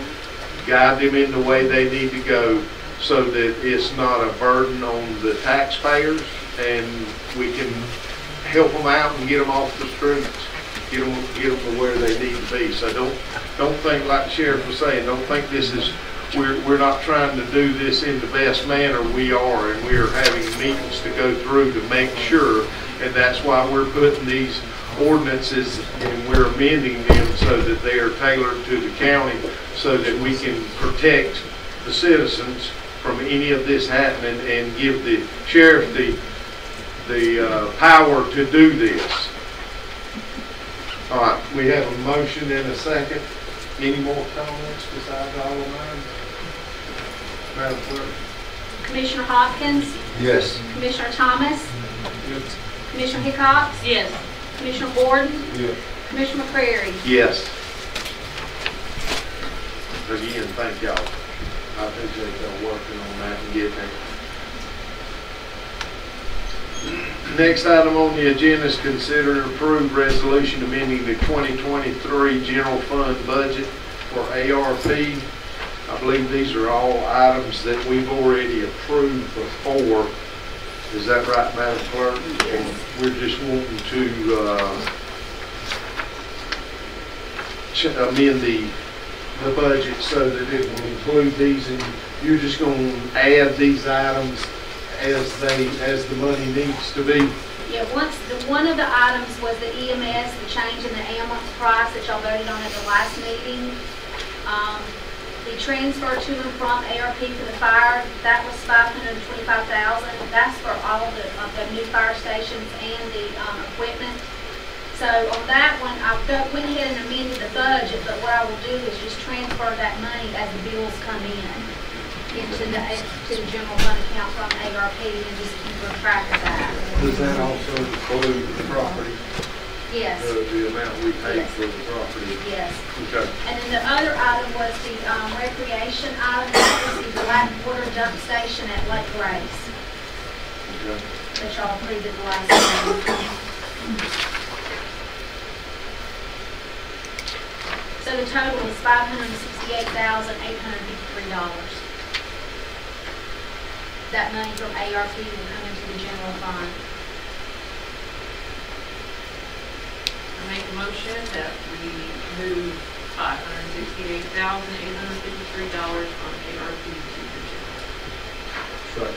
guide them in the way they need to go so that it's not a burden on the taxpayers, and we can help them out and get them off the streets, get them to where they need to be. So don't think, like the sheriff was saying, don't think this is, we're not trying to do this in the best manner. We are, and we are having meetings to go through to make sure, and that's why we're putting these ordinances and we're amending them so that they are tailored to the county so that we can protect the citizens from any of this happening and give the sheriff the power to do this. All right, we have a motion and a second. Any more comments besides all of mine? Madam Clerk? Commissioner Hopkins, Yes. Commissioner Thomas, Yes. Commissioner Hickox, Yes. Commissioner Gordon, Yes. Commissioner McCrary. Yes. Again, thank y'all. I appreciate y'all working on that and getting it. Next item on the agenda is consider and approve resolution amending the 2023 general fund budget for ARP. I believe these are all items that we've already approved before. Is that right, Madam Clerk? Yes. We're just wanting to amend the budget so that it will include these, and you're just going to add these items as the money needs to be. Yeah, one of the items was the EMS, the change in the ambulance price that y'all voted on at the last meeting. The transfer to and from ARP for the fire, that was $525,000. That's for all of the new fire stations and the equipment. So on that one, I went ahead and amended the budget, but what I will do is just transfer that money as the bills come in into the general fund account from ARP and just keep a track of that. Does that also include the property? Yes. The amount we paid Yes. for the property? Yes. Okay. And then the other item was the recreation item, that was the Blackwater dump station at Lake Grace, Okay. that y'all approved at the last meeting. So the total is $568,853. That money from ARP will come into the general fund. I make a motion that we move $568,853 from ARP to the general. Right.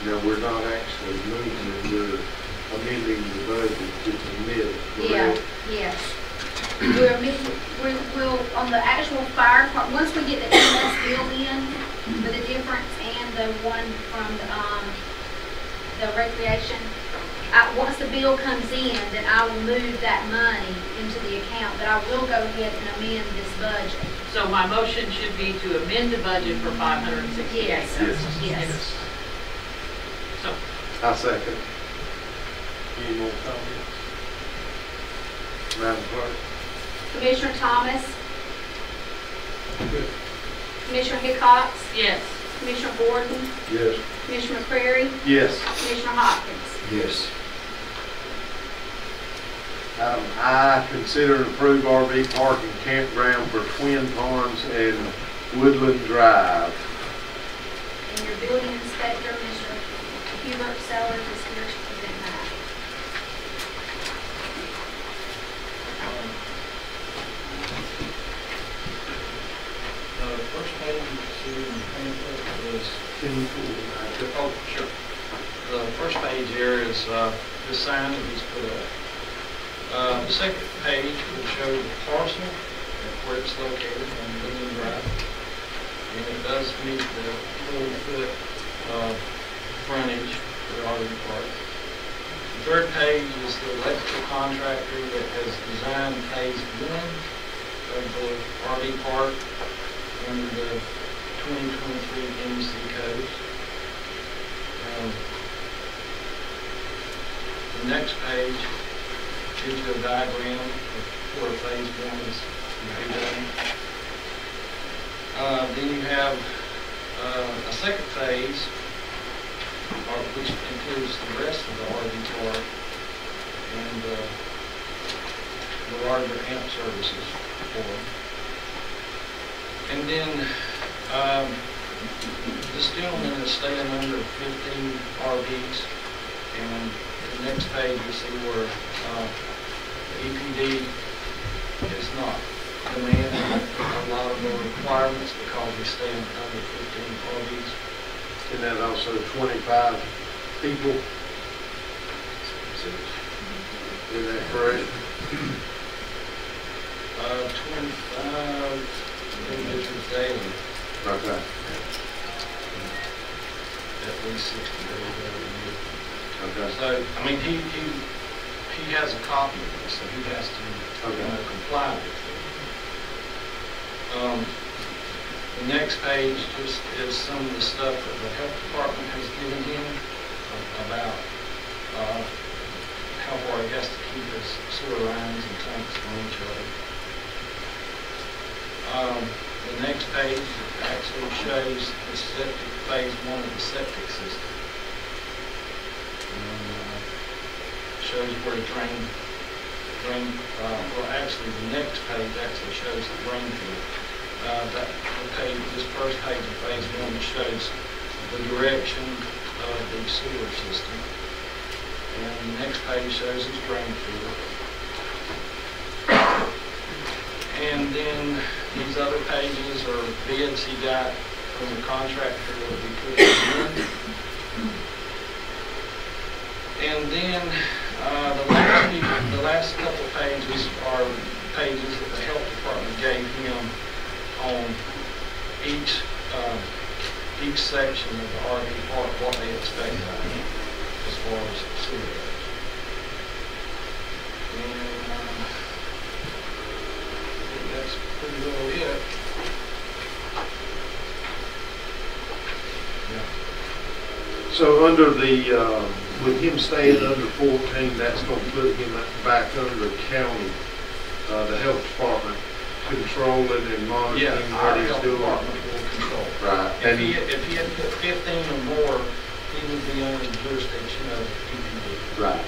No, we're not actually moving it, we're amending the budget to commit. Yeah, yes. We'll, on the actual fire part, once we get the EMS bill in for the difference and the one from the recreation, once the bill comes in, then I will move that money into the account, but I will go ahead and amend this budget. So my motion should be to amend the budget for $568,000. Yes. So, I second. Any more comments? Madam Clerk? Commissioner Thomas, Yes. Commissioner Hickox, yes. Commissioner Gordon, Yes. Commissioner McCrary, Yes. Commissioner Hopkins. Yes. Item I, consider and approve RV park and campground for Twin Ponds and Woodland Drive. And your building inspector, Mr. Hubert Sellers, is here to present that. The first page you see in the pamphlet is those. Can you pull them back up? Oh, sure. The first page here is the sign that he's put up. The second page will show the parcel and where it's located on Woodland Drive. And it does meet the 40-foot frontage for the RV park. The third page is the electrical contractor that has designed phase 1 of the RV park under the 2023 NEC codes. The next page gives you a diagram of where phase 1 is to be done. Then you have a second phase, which includes the rest of the RV park and the larger amp services for them. And then this gentleman is staying under 15 RVs, and the next page you see where the EPD is not demanding a lot of the requirements because he's staying under 15 RVs. And that also 25 people. Is that correct? 25 individuals daily. Okay. At least 60 days out of the year. Okay. So, I mean, he has a copy of this, so he has to comply with it. The next page just is some of the stuff that the health department has given him about how far he has to keep his sewer lines and tanks from each other. The next page actually shows the septic phase 1 of the septic system. And shows where the well actually the next page actually shows the drain field. This first page of phase 1 shows the direction of the sewer system. And the next page shows his drain field. And then these other pages are bids he got from the contractor that we put in. And then the last couple pages are pages that the health department gave him on each section of the RV park, what they expect out of him as far as sewer goes. And I think that's pretty well it. Yeah. So under the, with him staying under 14, that's going to put him back under county, the health department controlling and monitoring what he's doing. Control. Right. If he had put 15 or more, he would be under the jurisdiction of EPD. Right.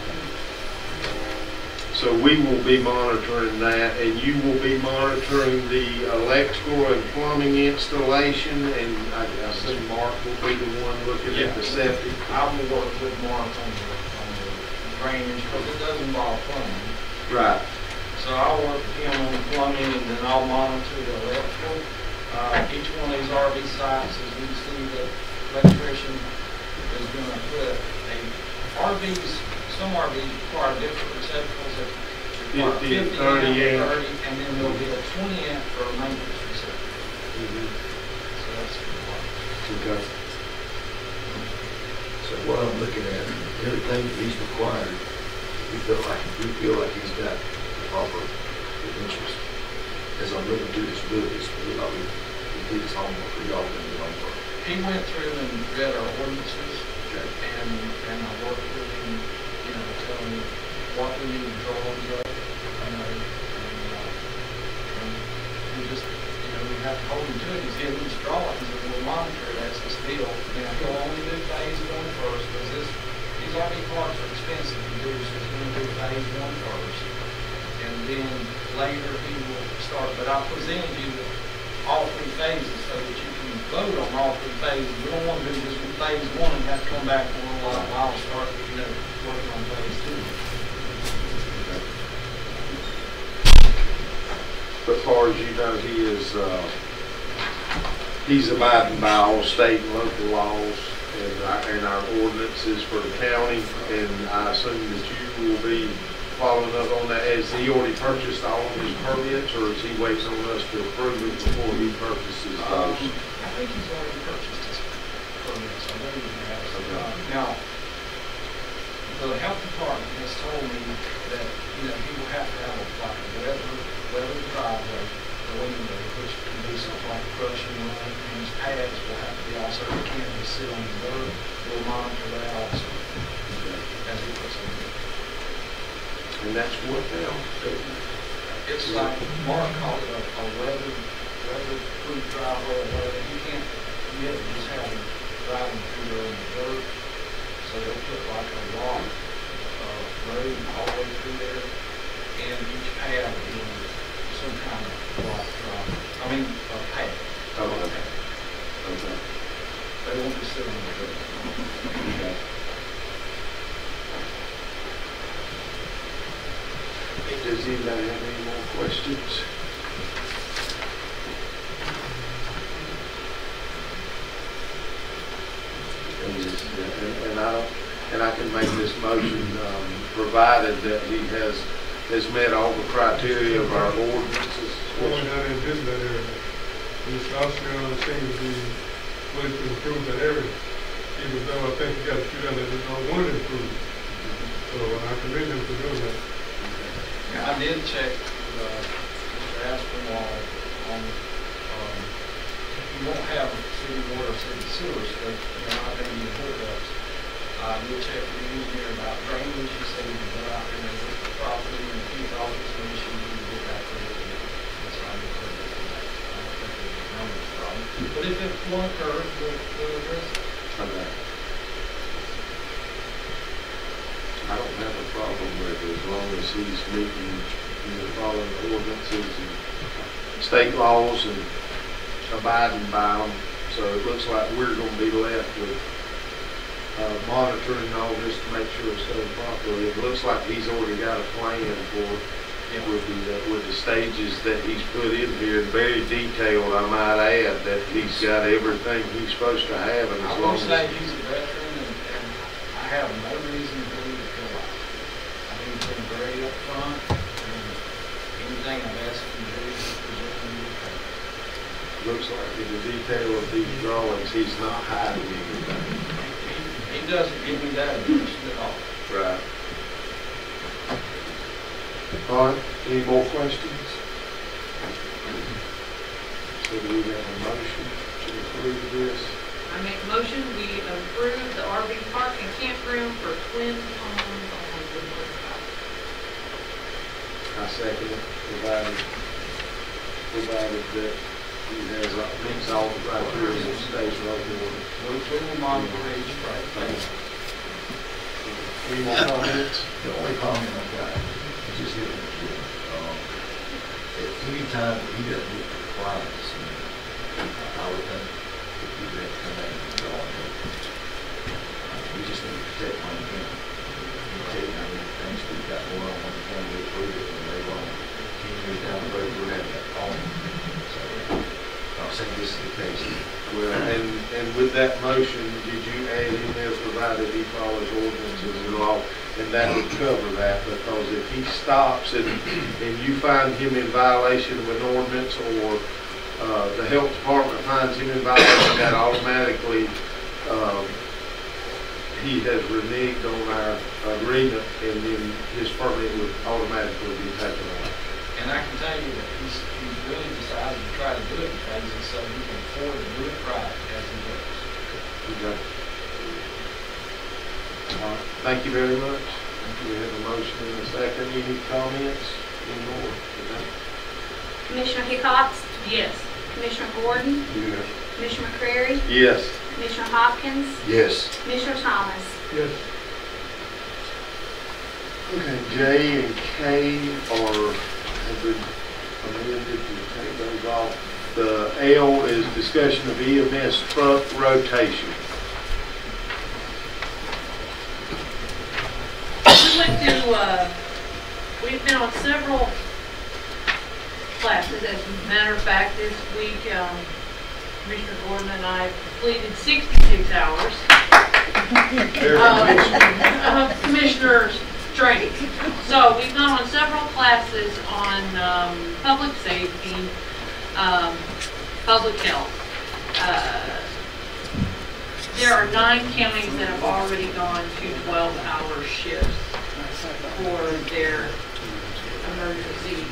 So we will be monitoring that, and you will be monitoring the electrical and plumbing installation, and I assume Mark will be the one looking at the septic. I will work with Mark on the drainage, because it does involve plumbing. Right. So I'll work with him on the plumbing, and then I'll monitor the electrical. Each one of these RV sites, as we see, the electrician is going to put some RVs require different receptacles that require 50 amp, 30, and then there'll be a 20 amp for a maintenance receptacle. So that's okay. So what I'm looking at, everything that he's required, we feel like he's got the proper credentials. As I'm looking through this book, we did his homework, we all done the homework. He went through and read our ordinances, and I worked with him, telling him what we need to drawings of, and we just, we have to hold him to it. He's given us drawings, and we'll monitor it as this deal. Now, he'll only do phase 1 first, because these RV parks are expensive to do, so he's going to do phase 1 first. And then later he will start, but I presented you with all 3 phases so that you can vote on all 3 phases. We don't want to do just phase 1 and have to come back for a little while and start, working on phase 2. As far as you know, he is he's abiding by all state and local laws and our ordinances for the county, and I assume that you will be following up on that. Has he already purchased all of his permits, or is he waiting on us to approve it before he purchases those? I think he's already purchased his permits, I know he has. Now, the health department has told me that, he will have to have like a weather driveway going in there, which can be something like crushing run, and his pads will have to be also, he can't just sit on the dirt. We'll monitor that also, as he puts in there. And that's what now? It's like, Mark called it a weather-proof driveway, or whatever. You can't yet just have him driving through there in the dirt. So they'll put like a rock road all the way through there, and each pad will be some kind of rock driveway. I mean, a pad. Oh, okay. Okay. They won't be sitting on the dirt. Okay. Does anybody have any more questions? And I can make this motion, provided that he has met all the criteria of our ordinances. Going down and visit that area. Mr. Oscar seems to be willing to improve that area, even though I think he got a few down there that don't want to improve. So I commend him for doing that. Yeah, I did check with Mr. Aspinwall on, you won't have city water or city sewers, but there might be any hookups. I did check with the engineer about drainage. He said he could go out there and look at the property, and if he thought it was an issue, he would get back to it. That's why I did that. I don't think there's a drainage problem. But if it will occur, we'll address it. Okay. I don't have a problem with it as long as he's meeting, following the ordinances and state laws and abiding by them. So it looks like we're going to be left with monitoring all this to make sure it's done properly. It looks like he's already got a plan for with the stages that he's put in here, and very detailed, I might add, that he's got everything he's supposed to have. And as I long will as say he's a veteran, and I have no reason to believe it he'll lie. I think he's been very upfront, and anything I've asked him to do, he's presenting me with paper. looks like in the detail of these drawings, he's not hiding anything. He doesn't give me that impression at all. Right. All right, any more questions? So do we have a motion to approve this? I make a motion, we approve the RV park and campground for Twin Ponds on Woodward Drive. I second it, provided that he has, meets all the criteria that stays local. We will monitor each project. Any more comments? The only comment I've got is just here. Any time he doesn't meet the requirements, I would think that you would have to come back and draw it. We just need to protect one thing. You tell you how many things we've got going on when the county approved it, and they won't. 10 years down the road, we'll have that problem. So, I'm saying this is the case. Well, and with that motion, did you add in there provided he follows ordinances and law? And that would cover that, because if he stops and you find him in violation of an ordinance, or the health department finds him in violation, that automatically, he has reneged on our agreement, and then his permit would automatically be taken away. And I can tell you that he's really decided to try to do it in phases so he can afford to do it right as he goes. Okay. All right. Thank you very much. We have a motion and a second. Any comments? Any more? Okay. Commissioner Hickox? Yes. Commissioner Gordon? Yes. Commissioner McCrary? Yes. Commissioner Hopkins? Yes. Commissioner Thomas? Yes. Okay, J and K have been amended to take those off. The L is discussion of EMS truck rotation. We went to, we've been on several classes. As a matter of fact, this week, Commissioner Gordon and I completed 66 hours of commissioners' training. So we've gone on several classes on public safety, public health. There are 9 counties that have already gone to 12-hour shifts for their emergency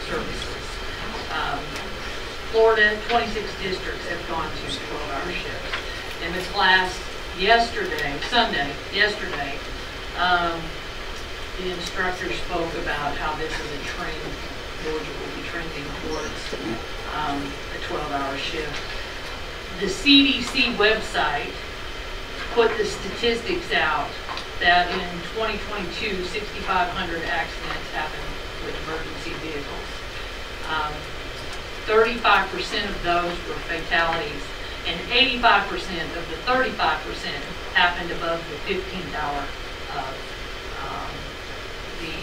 services. Florida, 26 districts have gone to 12-hour shifts. In the class yesterday, the instructor spoke about how this is a trend. Georgia will be trending towards a 12-hour shift. The CDC website put the statistics out that in 2022, 6,500 accidents happened with emergency vehicles. 35% of those were fatalities, and 85% of the 35% happened above the 15th hour of the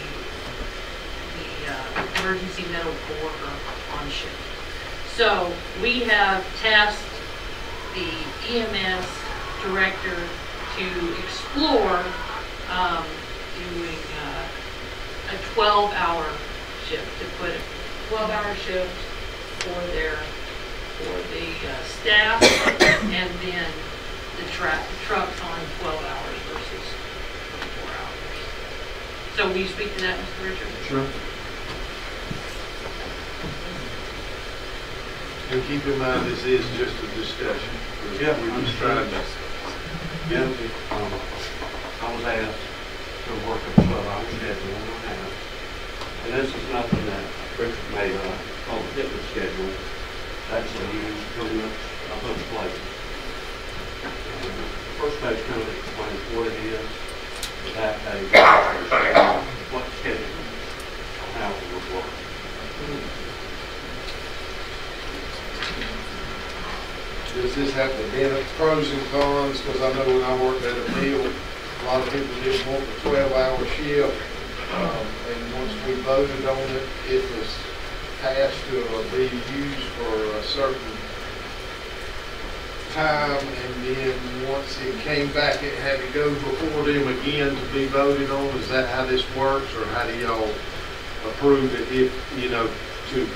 emergency medical worker on shift. So we have tasked the EMS director to explore doing a 12-hour shift, to put a 12-hour shift for the staff, and then the trucks on 12 hours versus 24 hours. So will you speak to that, Mr. Richard? Sure. And keep in mind, this is just a discussion. Yeah, we're just trying to. Yeah, I was asked to work a 12-hour schedule and I have. And this is nothing that Richard made called a fitness schedule. It's actually used pretty much a bunch of places. The first page kind of explains what it is. The back page what the schedule is, how it would work. Does this have the benefit, pros and cons? Because I know when I worked at a mill, a lot of people didn't want the 12-hour shift. And once we voted on it, it was passed to be used for a certain time. And then once it came back, it had to go before them again to be voted on. Is that how this works? Or how do y'all approve it if, to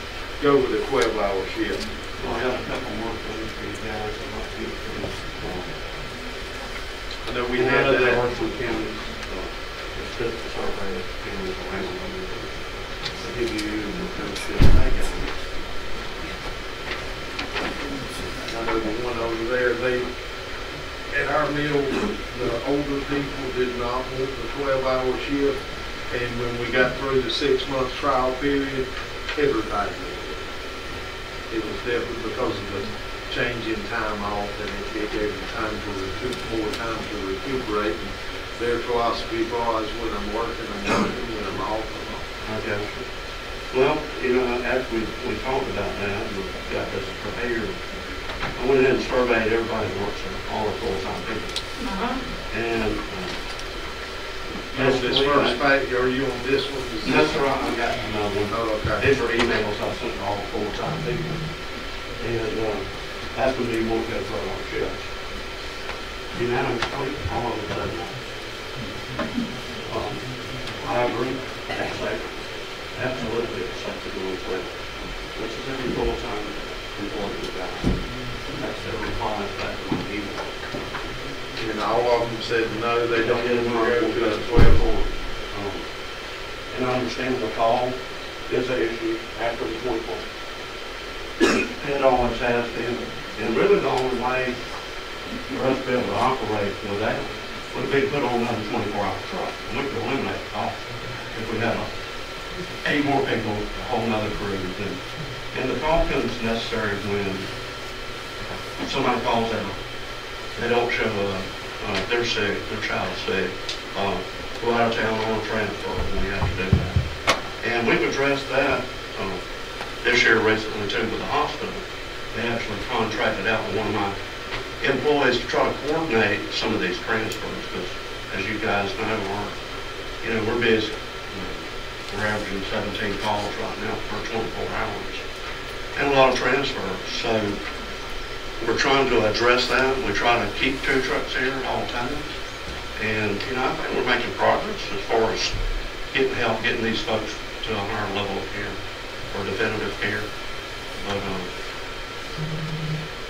go with a 12-hour shift? Well, I got a couple more things for you guys I'd like to get through. I know we had that. There are some counties, it's just a survey of counties around them. I'll give you the kind of shit they got. I know the one over there, at our mill, the older people did not want the 12-hour shift. And when we got through the 6-month trial period, everybody did. It was definitely because of the change in time off, and it gave them time more time to recuperate. And their philosophy was, when I'm working, when I'm off, I'm off. Okay. Well, as we talked about that, we got this prepared. I went in and surveyed everybody that works there, all the full-time people. And on this first page, are you on this one? That's right, I got another one. Oh, okay. These are emails I sent to all the full-time people. And that's when you won't go for our shifts. Unanimously, all of them said no. I agree. Absolutely acceptable as well. This is every full-time employee we've got. That's their response back to my email. And all of them said no, they don't want to go to the 12. And I understand the call is an issue after the 24. It always has been. And really the only way for us to be able to operate with that would be to put on another 24-hour truck. And we could eliminate the cost if we had 8 more people, a whole nother crew. And the call comes necessary when somebody calls out. They don't show up, they're sick, their child's sick, go out of town on a transfer, and we have to do that. And we've addressed that this year recently too with the hospital. They actually contracted out with one of my employees to try to coordinate some of these transfers, because as you guys know, we're busy. We're averaging 17 calls right now for 24 hours. And a lot of transfers. So we're trying to address that. We try to keep 2 trucks here at all times. And, you know, I think we're making progress as far as getting these folks to a higher level of care or definitive care. But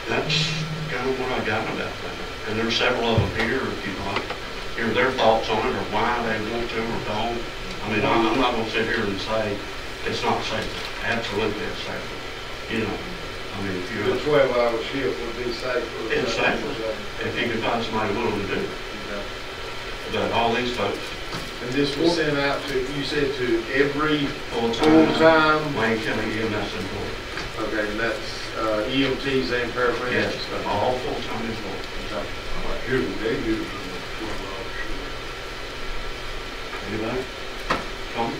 that's kind of what I got about that. And there's several of them here, if you'd like, hear their thoughts on it or why they want to or don't. I mean, I'm not going to sit here and say it's not safe. Absolutely it's safe. You know, I mean, if you're... The 12-hour shift would be safer. It's safer if you could find somebody willing to do it. But all these folks... And this was sent out to, you said to every full-time Wayne County EMS employee. Okay, and that's EMTs and paramedics? Yes, all full-time employees. Here's what they do for the 12-hour shift. Anybody? Tom?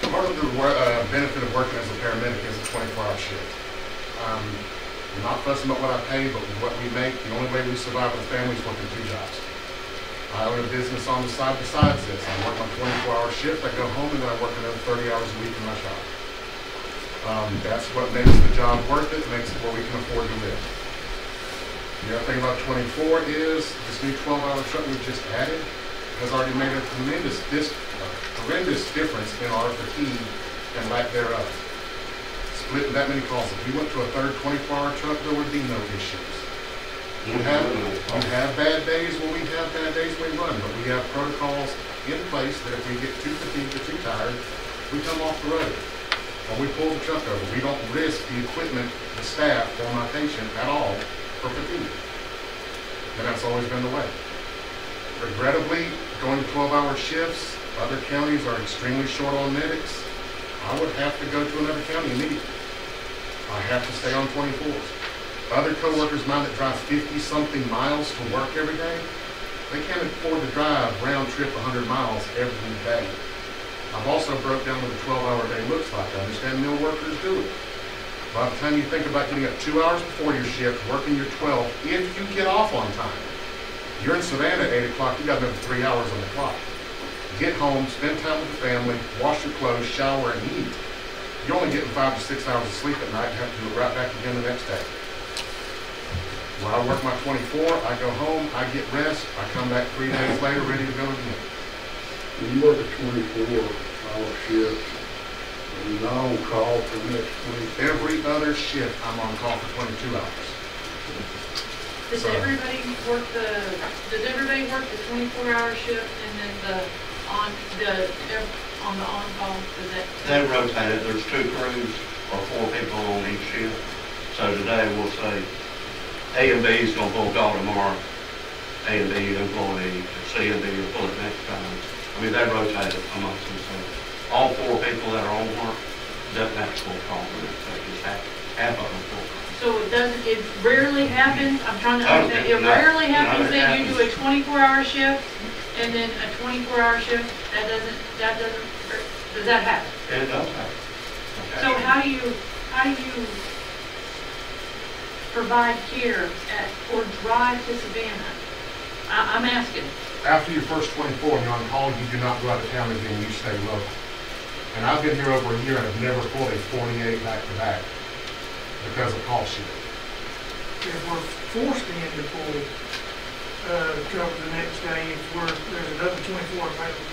Part of the benefit of working as a paramedic is a 24-hour shift. I'm not fussing about what I pay, but with what we make, the only way we survive with a family is working 2 jobs. I own a business on the side besides this. I work on a 24-hour shift. I go home and then I work another 30 hours a week in my shop. That's what makes the job worth it, makes it where we can afford to live. The other thing about 24 is this new 12-hour truck we've just added has already made a horrendous difference in our fatigue and lack thereof. Splitting that many calls. If you went to a third 24-hour truck, there would be no issues. You have bad days when we have bad days when we run, but we have protocols in place that if we get too fatigued or too tired, we come off the road. Or we pull the truck over. We don't risk the equipment, the staff, or my patient at all for fatigue. And that's always been the way. Regrettably, going to 12-hour shifts, other counties are extremely short on medics. I would have to go to another county immediately. I have to stay on 24s. Other coworkers of mine that drive 50-something miles to work every day, they can't afford to drive round trip 100 miles every day. I've also broke down what a 12-hour day looks like. I understand mill workers do it. By the time you think about getting up 2 hours before your shift, working your 12, if you get off on time, you're in Savannah at 8 o'clock, you got another 3 hours on the clock. Get home, spend time with the family, wash your clothes, shower, and eat. You're only getting 5 to 6 hours of sleep at night and have to do it right back again the next day. When I work my 24, I go home, I get rest, I come back 3 days later ready to go again. When you work a 24-hour shift, are you not on call for the next 24? Every other shift, I'm on call for 22 hours. Does everybody work the 24-hour shift and then on the on-call? They rotate it. There's 2 crews or 4 people on each shift. So today we'll say A and B is going to pull call tomorrow. A and B employee, C and D will pull it next time. I mean, they rotate it amongst themselves. All 4 people that are on work doesn't have to pull call the next day. Just half of them pull call. So it rarely happens, I'm trying to understand, it rarely happens that you do a 24-hour shift and then a 24-hour shift, does that happen? It does happen. So how do you provide care or drive to Savannah? I'm asking. After your first 24 and you're on call, you do not go out of town again, you stay local. And I've been here over a year and I've never pulled a 48 back-to-back because of call shift. If we're forced to pull cover the next day, if there's another 24 available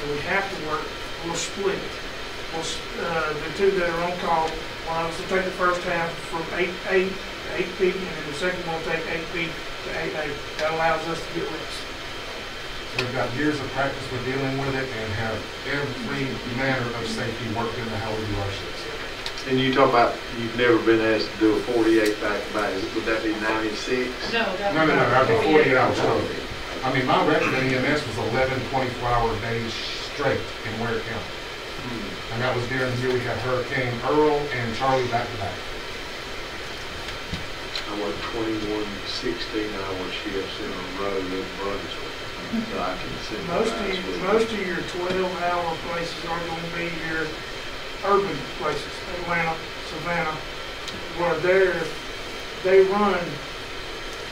and we have to work, we'll split it. The 2 that are on call, one of us will take the first half from 8 to 8 p.m. and then the second one will take 8 p.m. to 8 a.m. That allows us to get rest. We've got years of practice with dealing with it and have every manner of safety worked into how we do our shifts. And you talk about you've never been asked to do a 48 back-to-back. Would that be 96? No, No, that'd be 48 hours. I mean, my record in EMS was 11 24-hour days straight in Ware County. And that was during the year we had Hurricane Earl and Charlie back-to-back. I worked 21 16-hour shifts in a row in Brunswick. So I can Most of your 12-hour places are going to be your urban places, Atlanta, Savannah, where they run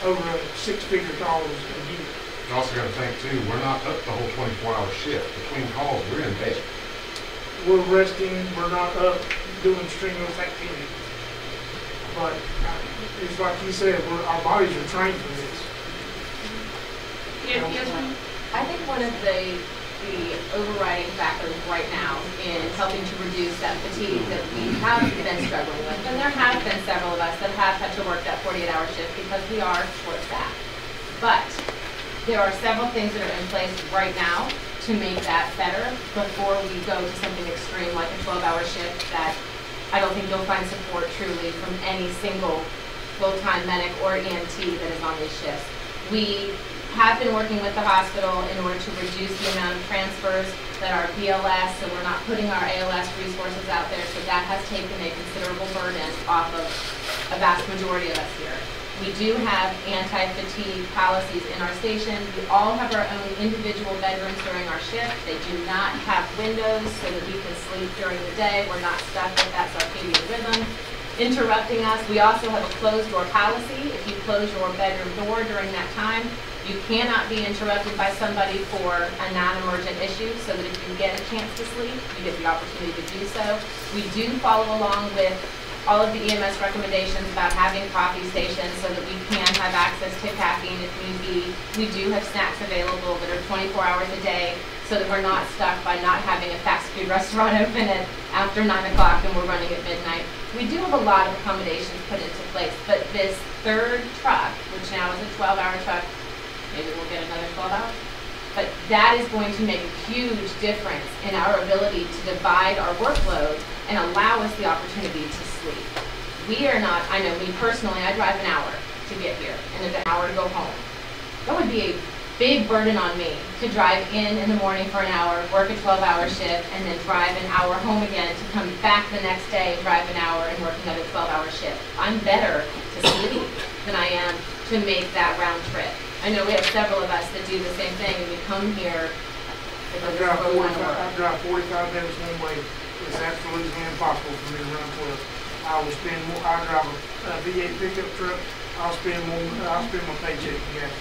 over 6-figure calls a year. You also got to think too, we're not up the whole 24-hour shift. Between calls, we're in bed. We're resting, we're not up doing strenuous activity. But it's like you said, our bodies are trained for this. Yes, ma'am. I think one of the overriding factors right now in helping to reduce that fatigue that we have been struggling with, and there have been several of us that have had to work that 48-hour shift because we are short-staffed. But there are several things that are in place right now to make that better before we go to something extreme like a 12-hour shift that I don't think you'll find support truly from any single full-time medic or EMT that is on these shifts. We have been working with the hospital in order to reduce the amount of transfers that are BLS, so we're not putting our ALS resources out there, so that has taken a considerable burden off of a vast majority of us here. We do have anti-fatigue policies in our station. We all have our own individual bedrooms during our shift. They do not have windows so that we can sleep during the day. We're not stuck with that circadian rhythm interrupting us. We also have a closed door policy. If you close your bedroom door during that time, you cannot be interrupted by somebody for a non-emergent issue, so that if you get a chance to sleep, you get the opportunity to do so. We do follow along with all of the EMS recommendations about having coffee stations so that we can have access to caffeine if need be. We do have snacks available that are 24 hours a day so that we're not stuck by not having a fast food restaurant open at after 9 o'clock and we're running at midnight. We do have a lot of accommodations put into place, but this third truck, which now is a 12-hour truck, maybe we'll get another 12 hours, but that is going to make a huge difference in our ability to divide our workload and allow us the opportunity to sleep. We are not, I know me personally, I drive an hour to get here and an hour to go home. That would be a big burden on me to drive in the morning for an hour, work a 12-hour shift, and then drive an hour home again to come back the next day and drive an hour and work another 12-hour shift. I'm better to sleep than I am to make that round trip. I know we have several of us that do the same thing, and we come here because I it's what we want to work. drive 45 minutes one way. It's absolutely impossible for me to run 12. I will spend more. I drive a V8 pickup truck. I'll spend my paycheck in gas.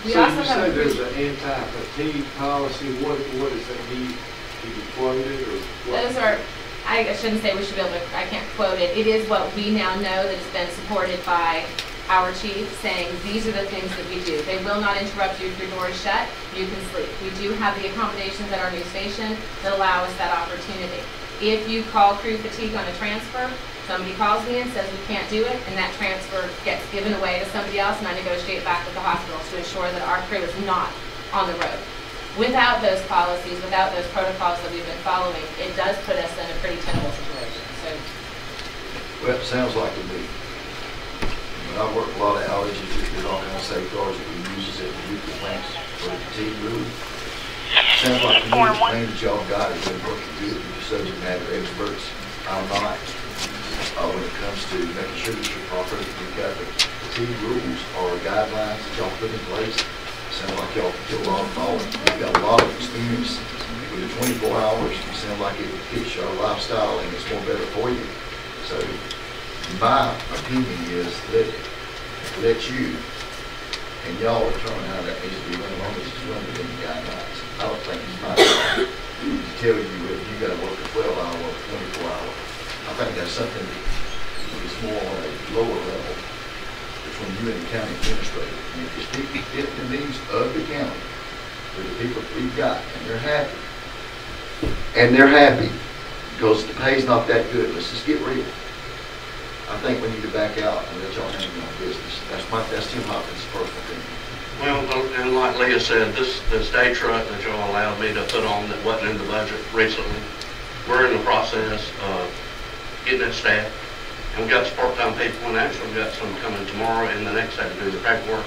So you say there's an anti-fatigue policy. What does that mean? Can you quote it or what? Those are, I shouldn't say we should be able to, I can't quote it. It is what we now know that has been supported by our chief, saying these are the things that we do. They will not interrupt you if your door is shut. You can sleep. We do have the accommodations at our new station that allow us that opportunity. If you call crew fatigue on a transfer, somebody calls me and says we can't do it, and that transfer gets given away to somebody else, and I negotiate back with the hospital to ensure that our crew is not on the road. Without those policies, without those protocols that we've been following, it does put us in a pretty tenable situation. So, well, it sounds like to me. I work a lot of outages, there's all kinds of safeguards that we use at the nuclear plants for the fatigue rule. Sounds like to me the plan that y'all got is really working good. You're subject matter experts. I'm not. When it comes to making sure that you're proper, you've got the fatigue rules or guidelines that y'all put in place. Sounds like y'all get a lot of knowledge. You've got a lot of experience with the 24 hours. You sound like it fits your lifestyle and it's more better for you. So my opinion is let you and y'all determine how that needs to be run along. This is running within the guidelines. I don't think it's my job to tell you if you got to work a 12-hour or a 24-hour. I think that's something that is more on a lower level between you and the county administrator. And if it's people fit the needs of the county, with the people that we've got, and they're happy because the pay's not that good. Let's just get real. I think we need to back out and let y'all handle your own business. That's Tim Hopkins' personal opinion. Well, and like Leah said, this day truck that y'all allowed me to put on that wasn't in the budget recently, we're in the process of getting it staffed. And we got some part-time people, and actually we got some coming tomorrow and the next day to do the paperwork.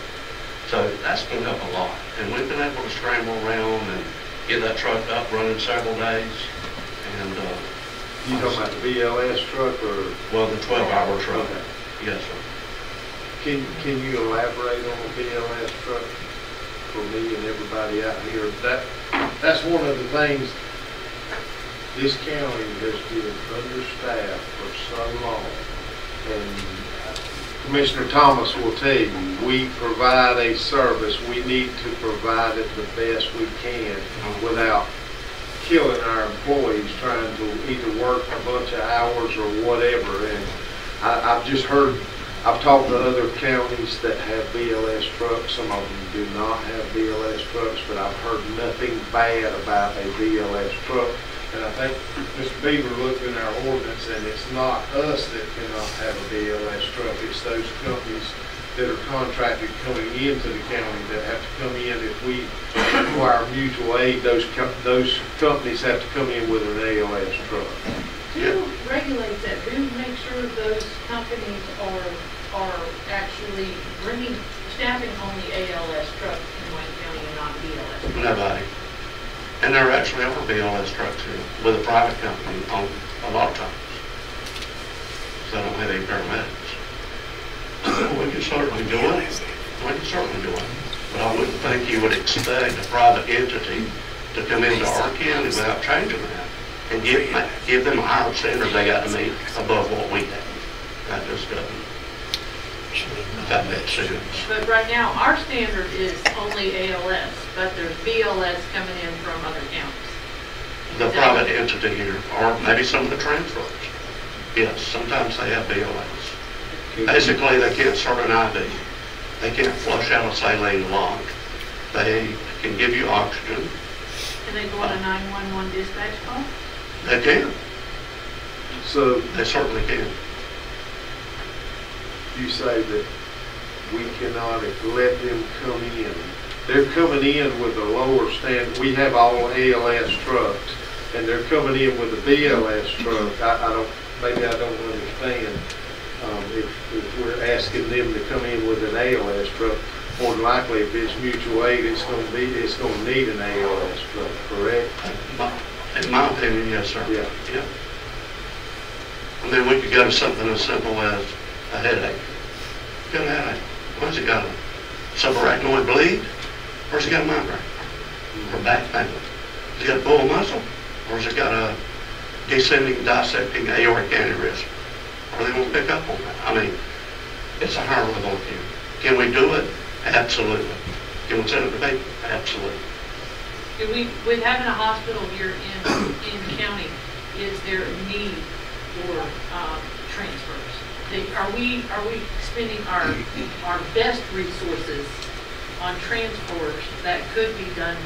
So that's going to help a lot. And we've been able to scramble around and get that truck up running several days. And you talking about the BLS truck or? Well, the 12-hour truck. Okay. Yes, sir. Can you elaborate on the BLS truck for me and everybody out here? That's one of the things. This county has been understaffed for so long, and Commissioner Thomas will tell you, we provide a service. We need to provide it the best we can without killing our employees trying to either work a bunch of hours or whatever. And I've I've talked to other counties that have BLS trucks. Some of them do not have BLS trucks, but I've heard nothing bad about a BLS truck. And I think Mr. Beaver looked in our ordinance, and it's not us that cannot have a BLS truck. It's those companies that are contracted coming into the county that have to come in. If we require mutual aid, those companies have to come in with an ALS truck. Who regulates that? Who makes sure those companies are actually bringing, staffing only ALS trucks in Wayne County and not BLS trucks? Nobody. And there actually are BLS trucks here with a private company on a lot of times. So I don't have any paramedics. We can certainly do it. We can certainly do it. But I wouldn't think you would expect a private entity to come into our county without changing that and give them a higher standard they got to meet above what we have. That just doesn't. That makes sense. But right now, our standard is only ALS, but there's BLS coming in from other counties. The private entity here, or maybe some of the transfers. Yes, sometimes they have BLS. Basically, they can't start an IV. They can't flush out a saline lung. They can give you oxygen. Can they go on a 911 dispatch call? They can. So they certainly can. You say that we cannot let them come in. They're coming in with a lower standard. We have all ALS trucks, and they're coming in with a BLS truck. I don't, maybe I don't understand. If we're asking them to come in with an ALS truck, more than likely, if it's mutual aid, it's going to need an ALS truck, correct? In my opinion, yes, sir. Yeah. Yeah. I mean, we could go to something as simple as a headache. Got a headache. What's he got? A subarachnoid bleed? Or has he got a migraine? Or back pain? Has he got a pull muscle? Or has he got a descending, dissecting aortic aneurysm? Or they won't pick up on that. I mean, it's a higher level of care. Can we do it? Absolutely. Can we send it to people? Absolutely. With having a hospital here in the county, is there a need for transfers? Are we spending our best resources on transfers that could be done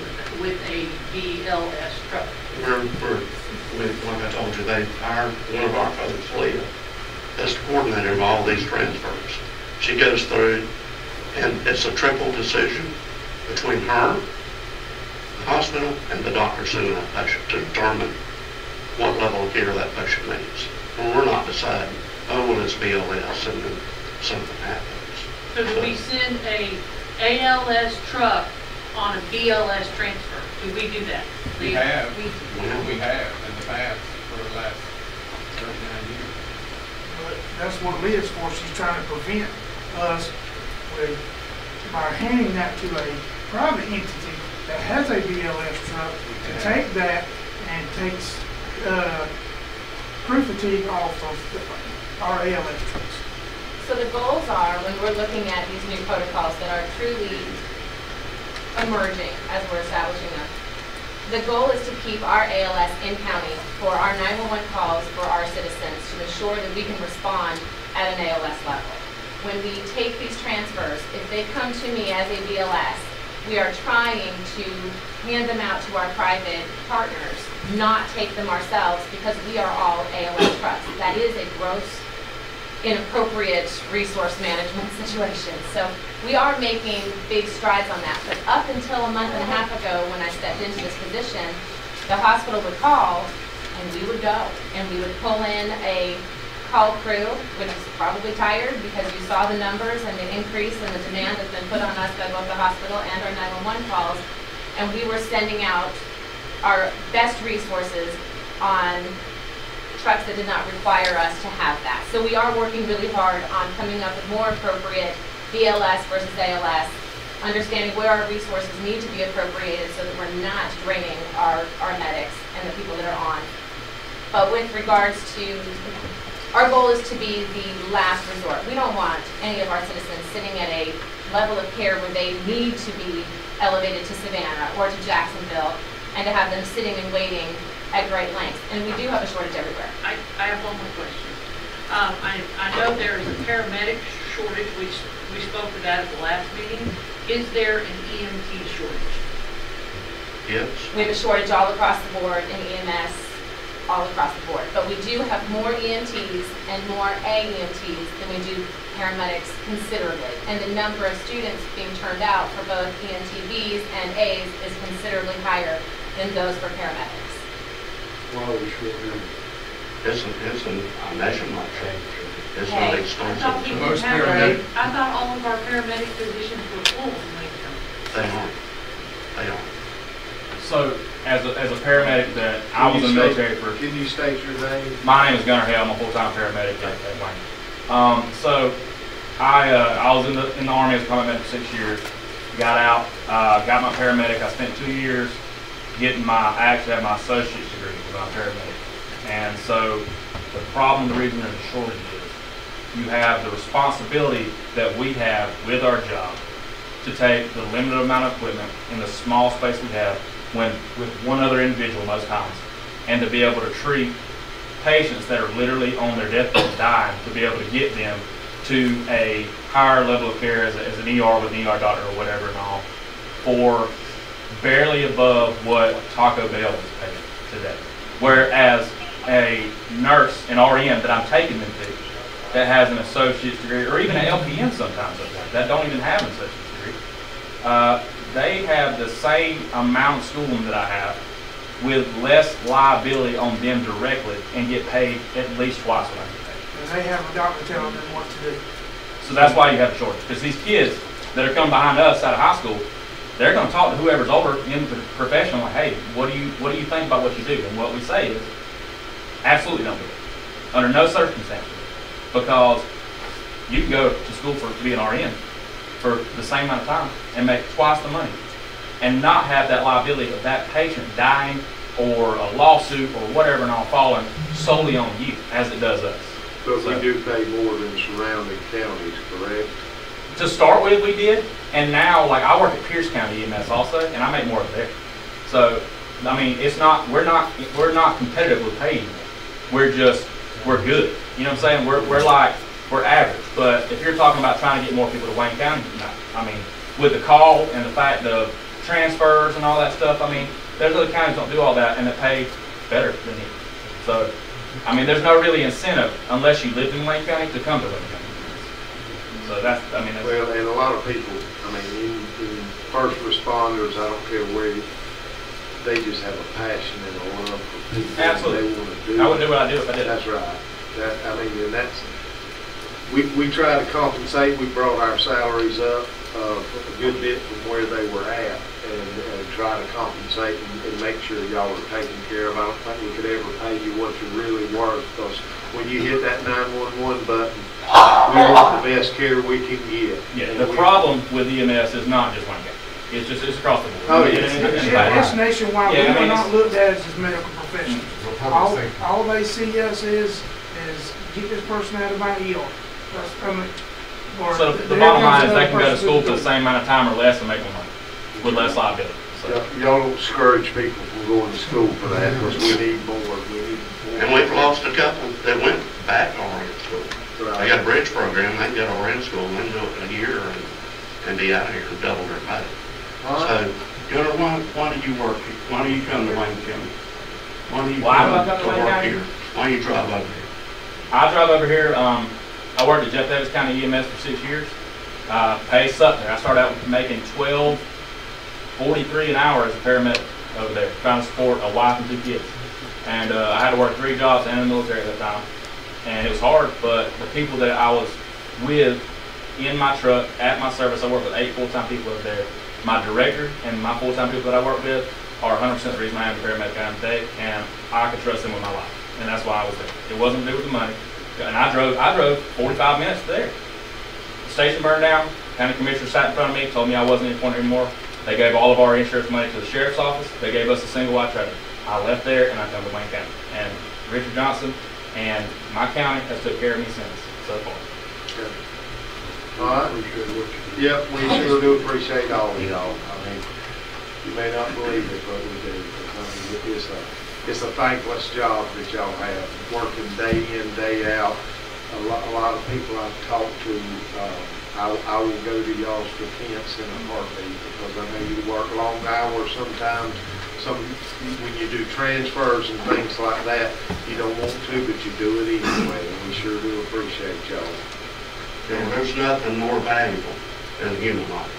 with a BLS truck? Like I told you, they hired one of our folks, Leah, as the coordinator of all these transfers. She goes through, and it's a triple decision between her, the hospital, and the doctor seeing that patient to determine what level of care that patient needs. And we're not deciding, oh, well, it's BLS, and then something happens. So do we send a ALS truck on a BLS transfer? Do we do that? We have in the past for the last 39 years. But that's what Leah's for. She's trying to prevent us with, by handing that to a private entity that has a BLS truck, to take that and takes crew fatigue off of our ALS trucks. So the goals are, when we're looking at these new protocols that are truly emerging as we're establishing them, the goal is to keep our ALS in county for our 911 calls for our citizens to ensure that we can respond at an ALS level. When we take these transfers, if they come to me as a BLS, we are trying to hand them out to our private partners, not take them ourselves, because we are all ALS trucks. That is a gross, inappropriate resource management situation. So we are making big strides on that. But up until a month and a half ago, when I stepped into this position, the hospital would call and we would go. And we would pull in a call crew, which is probably tired because you saw the numbers and the increase in the demand that's been put on us by both the hospital and our 911 calls. And we were sending out our best resources on trucks that did not require us to have that. So we are working really hard on coming up with more appropriate BLS versus ALS, understanding where our resources need to be appropriated so that we're not draining our medics and the people that are on. But with regards to, our goal is to be the last resort. We don't want any of our citizens sitting at a level of care where they need to be elevated to Savannah or to Jacksonville and to have them sitting and waiting at great lengths. And we do have a shortage everywhere. I have one more question. I know there is a paramedic shortage, which we spoke to that at the last meeting. Is there an EMT shortage? Yes. We have a shortage all across the board in EMS, all across the board. But we do have more EMTs and more AEMTs than we do paramedics considerably. And the number of students being turned out for both EMTBs and A's is considerably higher than those for paramedics. Why are we short number? It's a nationwide change. It's Okay. not I extensive. thought people Most had, paramedic- I thought all of our paramedic positions were full in Lincoln. They aren't. They aren't. So, as a paramedic that I was in the military for, Can you state your name? my name is Gunnar Hale. I'm a full-time paramedic at Wayne. So, I was in the Army as a combat medic for 6 years. Got out, got my paramedic. I spent 2 years getting I actually have my associate's degree with my paramedic. And so, the problem, the reason there's a shortage is you have the responsibility that we have with our job to take the limited amount of equipment in the small space we have with one other individual most times, and to be able to treat patients that are literally on their deathbed dying, to be able to get them to a higher level of care as an ER with an ER doctor or whatever and all, for barely above what Taco Bell is paying today. Whereas a nurse, an RN that I'm taking them to, that has an associate's degree, or even an LPN sometimes that don't even have an associate's degree, they have the same amount of schooling that I have with less liability on them directly and get paid at least twice what I get paid. And they have a doctor telling them what to do. So that's why you have a shortage, because these kids that are coming behind us out of high school, they're going to talk to whoever's older in the profession, like, hey, what do you think about what you do? And what we say is, absolutely don't do it, under no circumstances, because you can go to school to be an RN for the same amount of time and make twice the money and not have that liability of that patient dying or a lawsuit or whatever and all falling solely on you, as it does us. But we do pay more than surrounding counties, correct? To start with, we did, and now, like, I work at Pierce County EMS also, and I make more of there. So, I mean, we're not competitively paid anymore. We're good. You know what I'm saying? We're average. But if you're talking about trying to get more people to Wayne County, no. I mean, with the call and the fact of transfers and all that stuff, I mean, there's other counties that don't do all that and that pay better than you. So, I mean, there's no really incentive unless you live in Wayne County to come to Wayne County. So that's. Well, and a lot of people, I mean, in first responders, I don't care where they just have a passion and a love for people. Absolutely. They want to do. I would do what I do if I did. That's right. And that's, we try to compensate. We brought our salaries up a good bit from where they were at, and try to compensate and make sure y'all are taken care of. I don't think we could ever pay you what you're really worth, because when you hit that 911 button, we want the best care we can get. Yeah, the problem with EMS is not just Wayne County. It's across the board. Oh, It's nationwide. Yeah, We are not looked at as medical professionals. Mm-hmm. All they see us is get this person out of my ER. So the bottom line is they can go to school for the same amount of time or less and make more money with less liability. So. Y'all don't discourage people from going to school for that, because we need more. And we've lost a couple that went back to RN school. Right. They got a bridge program, they can go to RN school, and do it in a year and be out of here and double their pay. So, Gunnar, why do you work here? Why do you come to Wayne County? Why do you come to work here? Why do you drive over here? I drive over here. I worked at Jeff Davis County EMS for 6 years. Pay sucked there. I started out making $12.43 an hour as a paramedic over there, trying to support a wife and 2 kids. And I had to work 3 jobs and in the military at that time. And it was hard, but the people that I was with in my truck, at my service, I worked with 8 full-time people over there. My director and my full-time people that I work with are 100% the reason I am the paramedic I am today, and I could trust them with my life. And that's why I was there. It wasn't to do with the money. And I drove 45 minutes there. The station burned down. County commissioner sat in front of me, told me I wasn't important anymore. They gave all of our insurance money to the sheriff's office. They gave us a single wide trailer. I left there and I come to Wayne County. And Richard Johnson and my county has took care of me since so far. Okay. All right. Yep, we sure do appreciate all of y'all. I mean, you may not believe it, but we do. I mean, it's a thankless job that y'all have, working day in, day out, a lot of people I've talked to, I will go to y'all's defense in a heartbeat, because I know you work long hours sometimes. When you do transfers and things like that, you don't want to, but you do it anyway, and we sure do appreciate y'all. And there's nothing more valuable than human life.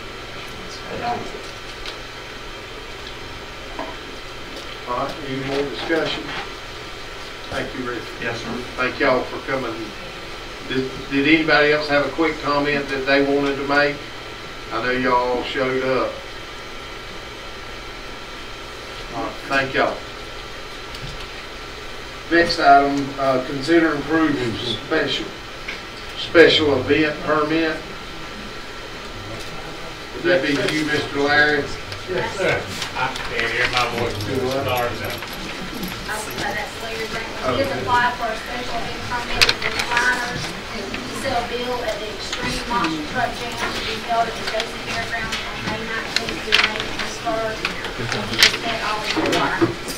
All right, any more discussion? Thank you, Rick. Yes, sir. Thank y'all for coming. Did anybody else have a quick comment that they wanted to make? I know y'all showed up. All right, thank y'all. Next item, consider approving special event permit. Would that be you, Mr. Larry? Yes, sir. I can't hear my voice too loud. He has applied for a special event permit with recliners to sell bill at the Extreme Monster Truck Jam to be held at the Jason Fairgrounds on May 19th through May 21st. And he has met all of the requirements.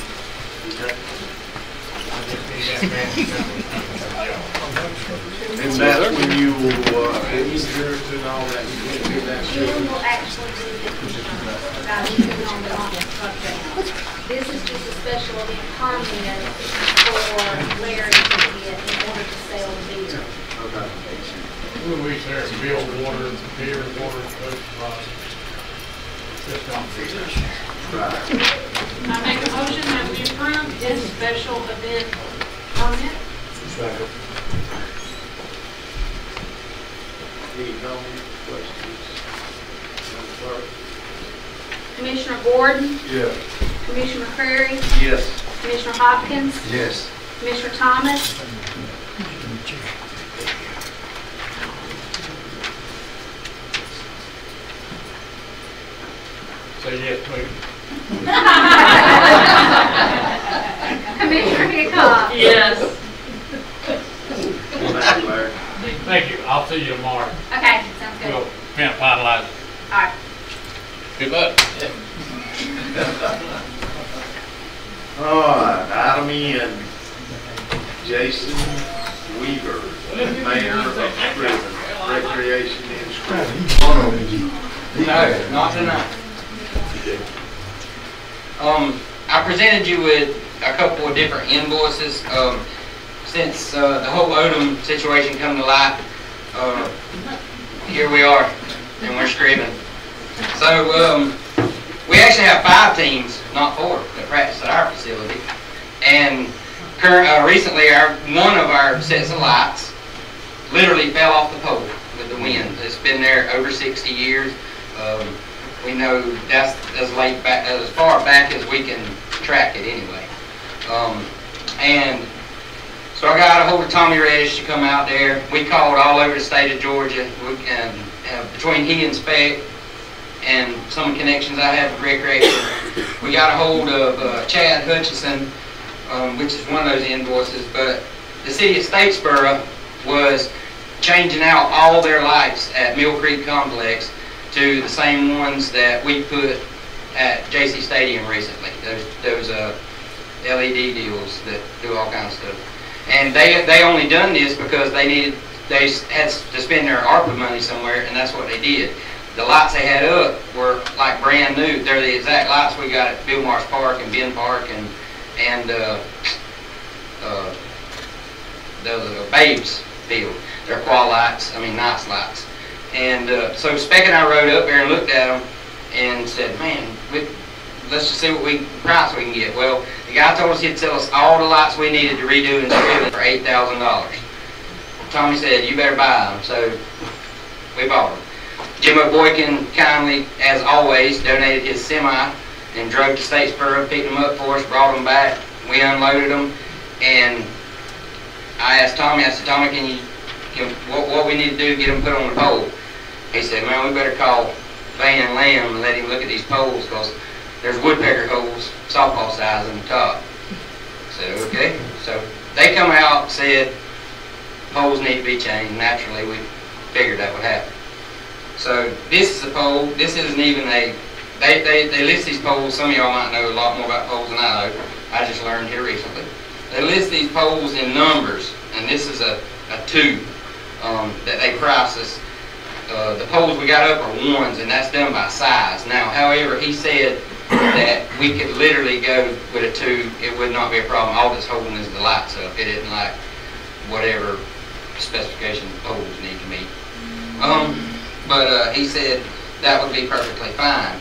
And that's when you will, insurance and all that, you can do that. Jim will actually do the insurance about even on the truck jam. This is just a special event permit for Larry to get in order to sell beer. Okay. We serve beer, water, those just don't see this. Right. I make a motion that we approve this special event permit. Second. Any comments, questions? Madam Clerk? Commissioner Gordon, Yes. Commissioner McCrary, Yes. Commissioner Hopkins, Yes. Commissioner Thomas, Say yes, please. Commissioner Hickok. Yes. Thank you, Larry. Thank you. I'll see you tomorrow. Okay, sounds good. We'll finalize it. All right. Good luck. All right, item N, Jason Weaver, Mayor of Scriven, Recreation in Scriven. No, not tonight. I presented you with a couple of different invoices. Since the whole Odom situation come to light, here we are, and we're Scriven. So we actually have 5 teams, not 4, that practice at our facility. And recently, one of our sets of lights literally fell off the pole with the wind. It's been there over 60 years. We know that's as far back as we can track it anyway. And so I got a hold of Tommy Reddish to come out there. We called all over the state of Georgia, between he and Spec and some connections I have with Recreation. We got a hold of Chad Hutchison, which is one of those invoices, but the city of Statesboro was changing out all their lights at Mill Creek Complex to the same ones that we put at JC Stadium recently. Those LED deals that do all kinds of stuff. And they only done this because they had to spend their ARPA money somewhere, and that's what they did. The lights they had up were like brand new. They're the exact lights we got at Bill Marsh Park and Ben Park and the Babes Field. They're quad lights, nice lights. And so Speck and I rode up there and looked at them and said, man, let's just see what price we can get. Well, the guy told us he'd sell us all the lights we needed to redo in Scriven for $8,000. Tommy said, you better buy them. So we bought them. Jimmo Boykin kindly, as always, donated his semi and drove to Statesboro, picked them up for us, brought them back. We unloaded them, and I asked Tommy, Tommy, what we need to do to get them put on the pole? He said, man, we better call Van Lamb and let him look at these poles, because there's woodpecker holes, softball size in the top. I said, okay. So they come out, said, poles need to be changed. Naturally, we figured that would happen. So this is a pole. This isn't even they list these poles. Some of y'all might know a lot more about poles than I know. I just learned here recently. They list these poles in numbers, and this is a a 2 that they price us. The poles we got up are 1s, and that's done by size. Now, however, he said that we could literally go with a 2. It would not be a problem. All that's holding is the lights up. It isn't like whatever specification poles need to meet. But he said that would be perfectly fine.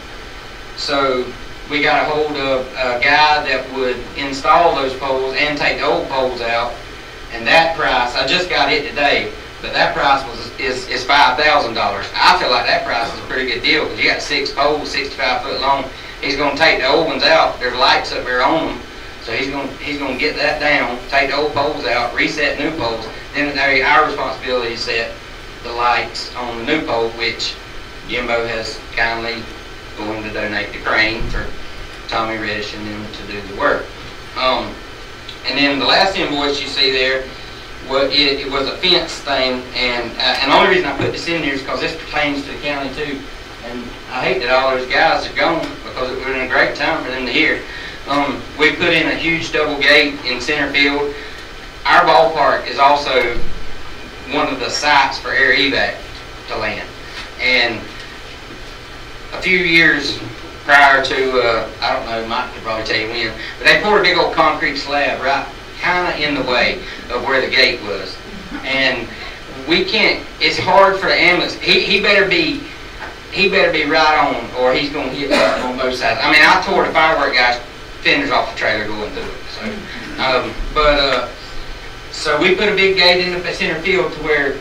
So we got a hold of a guy that would install those poles and take the old poles out. And that price, I just got it today, but that price is $5,000. I feel like that price is a pretty good deal because you got 6 poles, 65 foot long. He's going to take the old ones out. There's lights up there on them, so he's going to get that down, take the old poles out, reset new poles. Then our responsibility is set the lights on the new pole, which Jimbo has kindly going to donate the crane for Tommy Reddish and them to do the work. And then the last invoice you see there, it was a fence thing, and the only reason I put this in here is because this pertains to the county too. And I hate that all those guys are gone because it would have been a great time for them to hear. We put in a huge double gate in center field. Our ballpark is also one of the sites for air evac to land. And a few years prior to, I don't know, Mike could probably tell you when, but they poured a big old concrete slab right kind of in the way of where the gate was. And we can't, it's hard for the ambulance. He better be right on, or he's going to hit on both sides. I mean, I tore the firework guy's fenders off the trailer going through it. So, so we put a big gate in the center field to where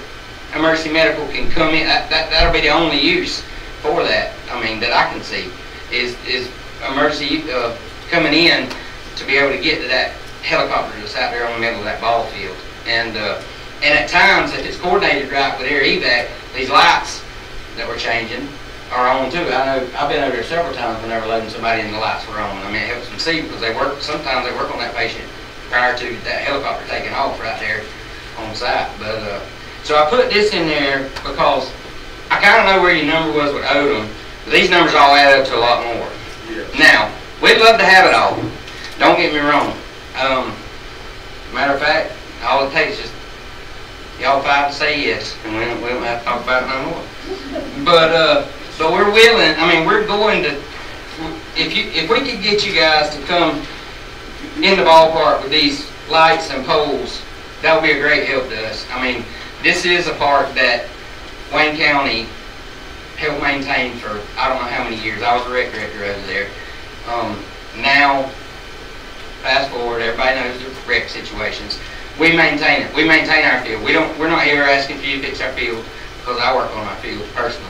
emergency medical can come in. That'll be the only use for that. I mean, that I can see is emergency coming in to be able to get to that helicopter that's out there on the middle of that ball field. And at times, if it's coordinated right with air evac, these lights that we're changing are on too. I know I've been over there several times when they were loading somebody and the lights were on. I mean, it helps them see because they work. Sometimes they work on that patient prior to that helicopter taking off right there on site. But so I put this in there because I kind of know where your number was with Odom. But these numbers all add up to a lot more. Yes. Now, we'd love to have it all. Don't get me wrong. Matter of fact, all it takes is y'all 5 to say yes, and we don't have to talk about it no more. But we're willing. I mean, we're going to. If we could get you guys to come in the ballpark with these lights and poles, that would be a great help to us. I mean, this is a park that Wayne County helped maintain for I don't know how many years. I was a rec director over there. Now, fast forward, everybody knows the wreck situations. We maintain it. We maintain our field. We're not here asking for you to fix our field because I work on our field personally,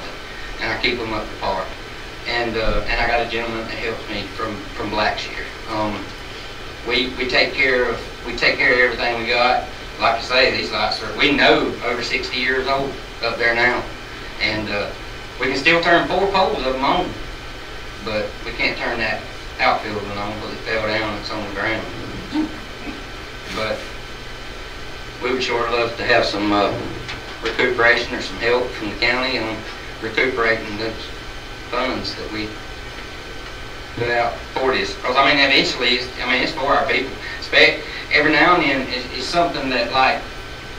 and I keep them up to par. And I got a gentleman that helps me from Blackshear. We take care of everything we got. Like I say, these lights are we know over 60 years old up there now, and we can still turn 4 poles of them on, but we can't turn that outfield one on because it fell down and it's on the ground. But we would sure love to have some recuperation or some help from the county on recuperating those funds that we put out for this. Because I mean, eventually, it's for our people. Every now and then is something that, like,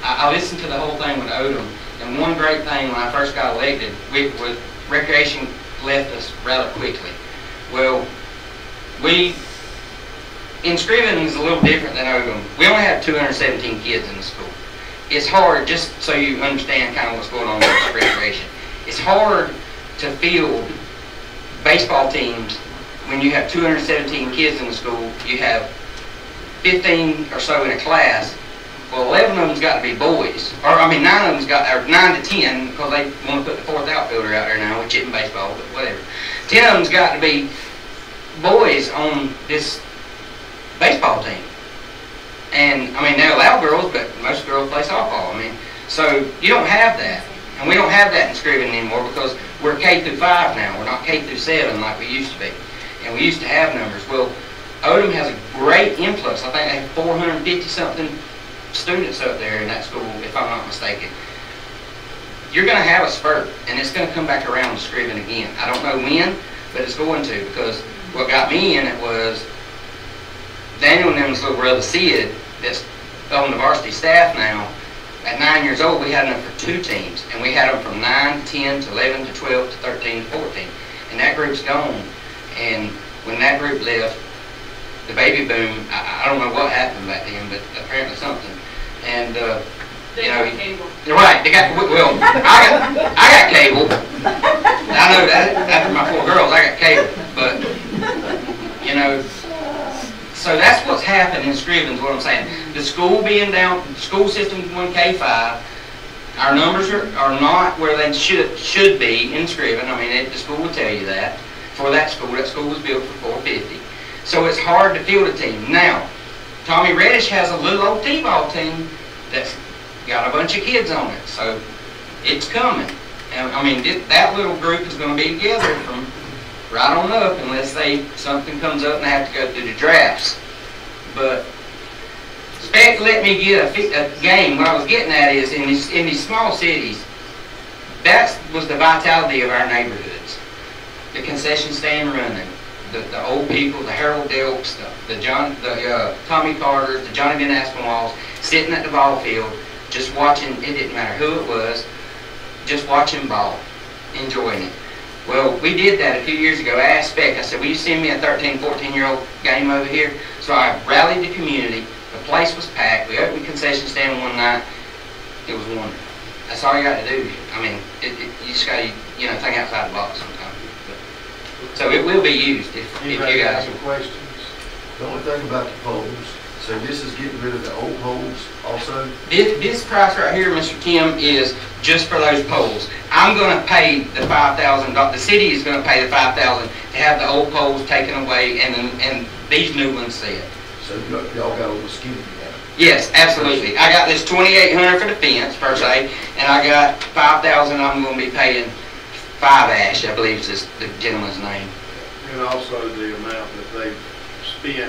I listened to the whole thing with Odom, and one great thing when I first got elected, with recreation left us rather quickly. Well, in Scriven is a little different than Odom. We only have 217 kids in the school. It's hard, just so you understand kind of what's going on with recreation. It's hard to field baseball teams when you have 217 kids in the school. You have 15 or so in a class. Well, 11 of them's got to be boys, or 9 of them's got, or 9 to 10, because they want to put the 4th outfielder out there now with chip and baseball, but whatever. 10 of them's got to be boys on this baseball team. And I mean, they allow girls, but most girls play softball. I mean, so you don't have that, and we don't have that in Scriven anymore because we're K through 5 now. We're not K through 7 like we used to be, and we used to have numbers. Well, Odom has a great influx. I think they have 450 something students up there in that school, if I'm not mistaken. You're going to have a spurt, and it's going to come back around to Scriven again. I don't know when, but it's going to, because what got me in it was Daniel and them's little brother Sid, that's on the varsity staff now. at 9 years old, we had enough for 2 teams, and we had them from 9 to 10 to 11 to 12 to 13 to 14. And that group's gone. And when that group left, the baby boom, I don't know what happened back then, but apparently something. And, They you know, got cable. you're right, they got, well, I got cable. I know that, after my 4 girls, I got cable. But, you know, so that's what's happened in Scrivens, what I'm saying. The school being down, the school system going K-5, our numbers are not where they should be in Scriven. I mean, the school will tell you that. For that school was built for 450. So it's hard to field a team. Now, Tommy Reddish has a little old T-ball team that's got a bunch of kids on it. So it's coming. And I mean, that little group is going to be together from right on up unless something comes up and they have to go through the drafts. But Spec let me get a game. What I was getting at is in these small cities, that was the vitality of our neighborhoods. The concession stand running, the old people, the Harold Delks, the Tommy Carters, the Johnny Van Aspinwalls, sitting at the ball field, just watching. It didn't matter who it was, just watching ball, enjoying it. Well, we did that a few years ago. I asked Spec, I said, will you send me a 13, 14-year-old game over here? So I rallied the community. The place was packed. We opened the concession stand one night. It was wonderful. That's all you got to do. I mean, you just got to, think outside the box sometimes. So it will be used if you guys... Have any questions? The only thing about the poles, so this is getting rid of the old poles also? This price right here, Mr. Kim, is just for those poles. I'm going to pay the $5,000. The city is going to pay the $5,000 to have the old poles taken away and these new ones set. So y'all got a little skinny now? Yes, absolutely. I got this $2,800 for the fence per se, and I got $5,000 I'm going to be paying. 5 Ash, I believe is the gentleman's name. And also the amount that they've spent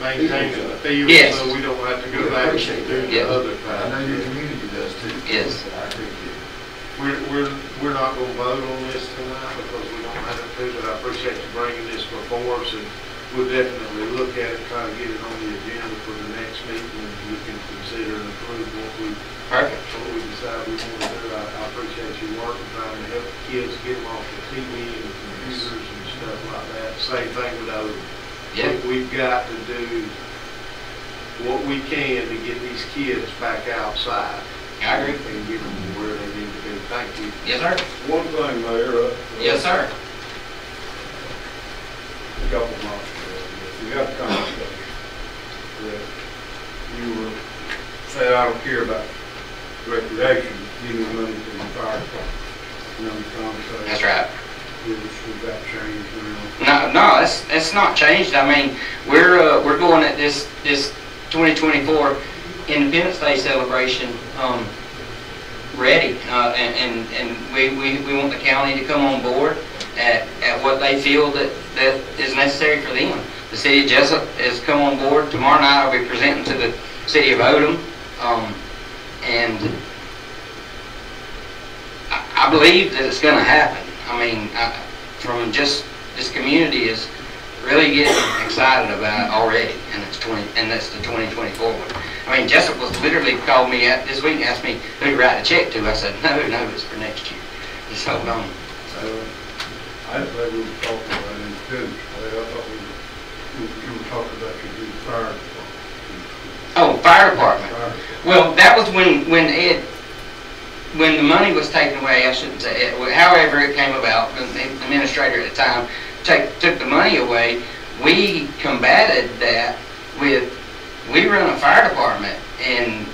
maintaining the field, yes. So we don't have to go back and do the other part. I know your community does too. Yes. I agree with you. We're not going to vote on this tonight because we don't have to, but I appreciate you bringing this before us, and we'll definitely look at it, try to get it on the agenda for the next meeting, and we can consider and approve what we decide we want to do. I appreciate your work and trying to help kids get them off the TV and computers and stuff like that. Same thing with those. Yeah. We've got to do what we can to get these kids back outside. I agree. And get them where they need to be. Thank you. Yes, sir. One thing, Mayor. Yes, sir. A couple months ago, we got the conversation that you were saying, I don't care about recreation, give me money to the fire department. You know the conversation? That's right. Has that changed now? No, it's not changed. I mean, we're going at this 2024 Independence Day celebration ready, and we want the county to come on board at what they feel that is necessary for them. The city of Jessup has come on board. Tomorrow night I'll be presenting to the city of Odom, and I believe that it's going to happen. I mean, from just this community is really getting excited about it already, and that's the 2024 one. I mean, Jessup was literally called me this week and asked me who to write a check to. I said, no, it's for next year. Just hold on. So, I didn't think we were talking about Independence Day. I thought you were talking about your new fire department. Oh, fire department. Well, that was when the money was taken away, I shouldn't say it, however it came about, the administrator at the time took the money away. We combated that we run a fire department, and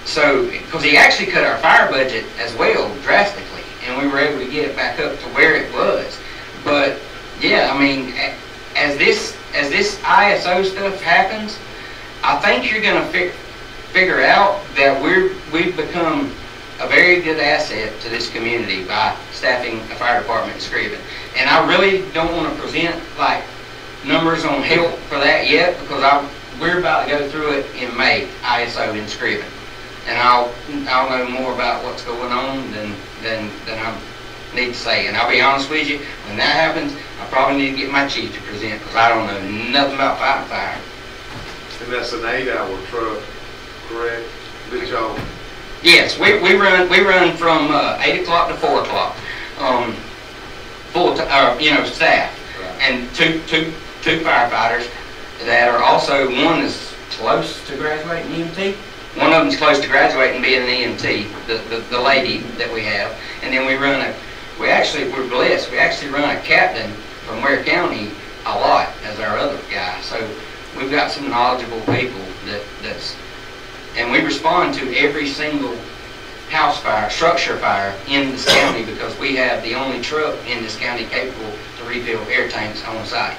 so, because he actually cut our fire budget as well drastically, and we were able to get it back up to where it was. But yeah, I mean, as this ISO stuff happens, I think you're going to figure out that we've become a very good asset to this community by staffing a fire department in Scriven. And I really don't want to present like numbers on help for that yet, because we're about to go through it in May, ISO in Scriven. And I'll know more about what's going on than I need to say. And I'll be honest with you, when that happens, I probably need to get my chief to present, because I don't know nothing about fighting fire. And that's an 8-hour truck, correct? That y'all Yes, we run from 8 o'clock to 4 o'clock, staff, and two firefighters that are also, one is close to graduating EMT. One of them's close to graduating being an EMT, the lady that we have, and then we're blessed. We actually run a captain from Ware County a lot as our other guy. So we've got some knowledgeable people and we respond to every single house fire, structure fire in this county because we have the only truck in this county capable to refill air tanks on site.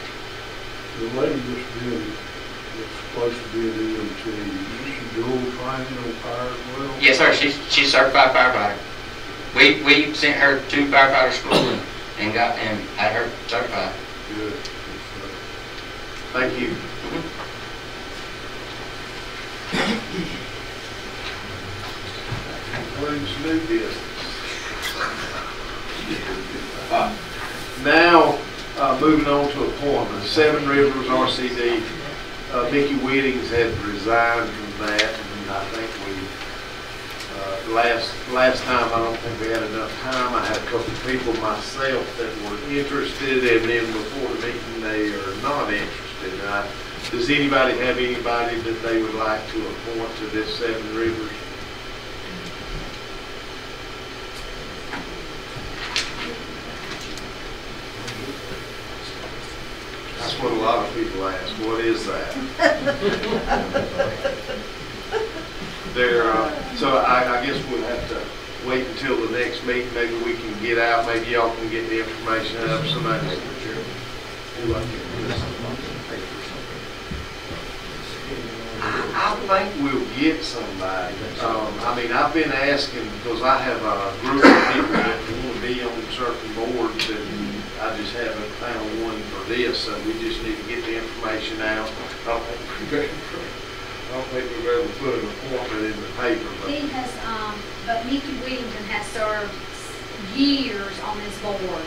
The lady that's supposed to be an EMT, is she dual training on fire as well? Yes, sir. She's a certified firefighter. We sent her to firefighter school and had her certified. Good. Thank you. Brings new business. Now, moving on to appointments. Seven Rivers RCD. Mickey Whittings had resigned from that, and I think last time I don't think we had enough time. I had a couple of people myself that were interested, and then before the meeting they are not interested. Does anybody have anybody that they would like to appoint to this Seven Rivers? That's what a lot of people ask. What is that? So I guess we'll have to wait until the next meeting. Maybe we can get out. Maybe y'all can get the information out of somebody. I think we'll get somebody. I mean, I've been asking because I have a group of people that want to be on certain boards, and I just haven't found one for this. So we just need to get the information out. I don't think we've ever put an appointment in the paper. He has, but Mickey Whittington has served years on this board.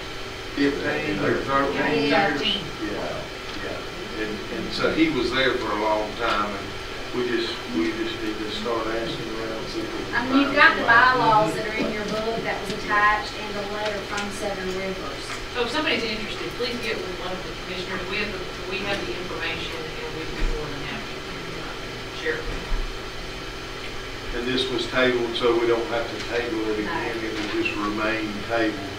15 or 13 Yeah. years? Yeah. And so he was there for a long time, and we just need to start asking around. I mean, you've got the bylaws that are in your book that was attached and the letter from Seven Rivers. So if somebody's interested, please get with one of the commissioners. We have the information, and we'd be more than happy to share it with you. And this was tabled, so we don't have to table it again. It will just remain tabled.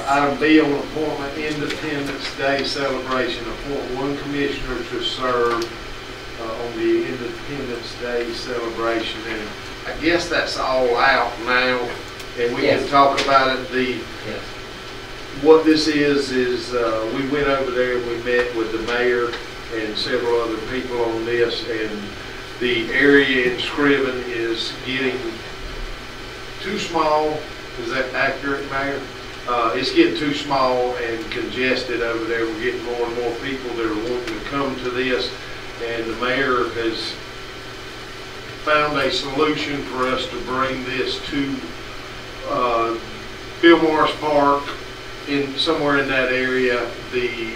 Item B on appointment, Independence Day celebration. Appoint one commissioner to serve on the Independence Day celebration. And I guess that's all out now, and we can talk about it. What this is we went over there and we met with the mayor and several other people on this, and the area in Scriven is getting too small. Is that accurate, Mayor? It's getting too small and congested over there. We're getting more and more people that are wanting to come to this, and the mayor has found a solution for us to bring this to Bill Morris Park, somewhere in that area, in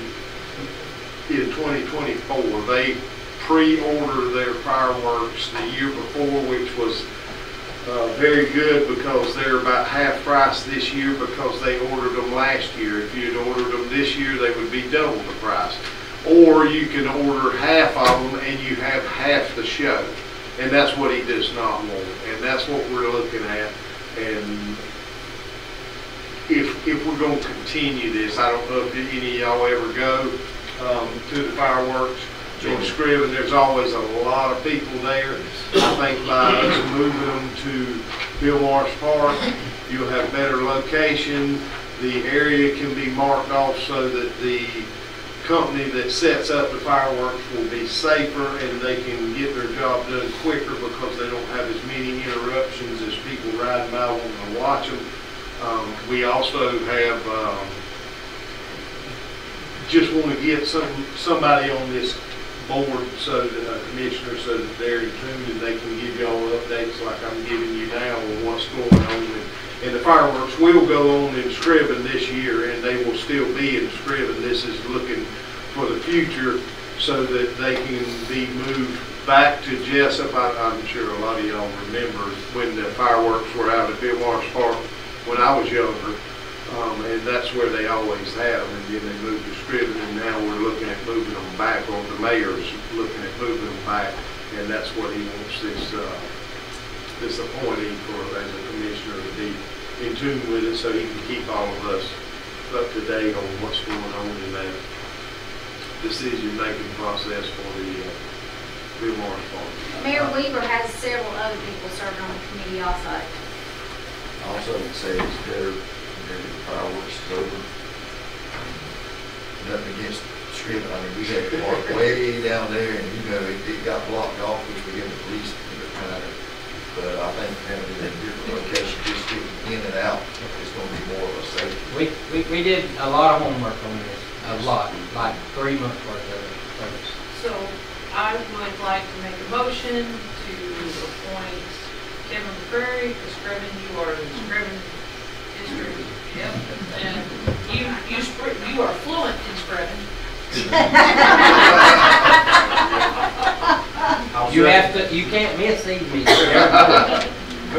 2024. They pre-order their fireworks the year before, which was very good because they're about half price this year because they ordered them last year. If you'd ordered them this year, they would be double the price. Or you can order half of them and you have half the show. And that's what he does not want. And that's what we're looking at. And if we're going to continue this, I don't know if any of y'all ever go to the fireworks in Scriven. There's always a lot of people there. I think by us moving them to Bill Morris Park, you'll have better location. The area can be marked off so that the company that sets up the fireworks will be safer and they can get their job done quicker because they don't have as many interruptions as people riding by wanting to watch them. We also have just want to get somebody on this board, so that a commissioner, so that they're in tune and they can give y'all updates like I'm giving you now on what's going on. And the fireworks will go on in Scriven this year, and they will still be in Scriven. This is looking for the future so that they can be moved back to Jessup, I'm sure a lot of y'all remember when the fireworks were out at Bill Morris Park when I was younger. And that's where they always have them, and then they moved to Scriven, and now we're looking at moving them back, or the mayor's looking at moving them back, and that's what he wants this appointee for as a commissioner to be in tune with it, so he can keep all of us up to date on what's going on in that decision-making process for the Bill Morris Park. Mayor Weaver has several other people serving on the committee also. Also, would say it's better when the fireworks is over. Nothing against Scriven. I mean, we had to park way down there, and you know, it got blocked off, which we had the police kind of. But I think having it in a different location, just getting in and out, is going to be more of a safety. We did a lot of homework on this, a lot, like 3 months worth of it. So I would like to make a motion to appoint Kevin McCrary to Scriven. You are the Scriven district. Yep. And you are fluent in Scriven. You have to, you can't miss these meetings.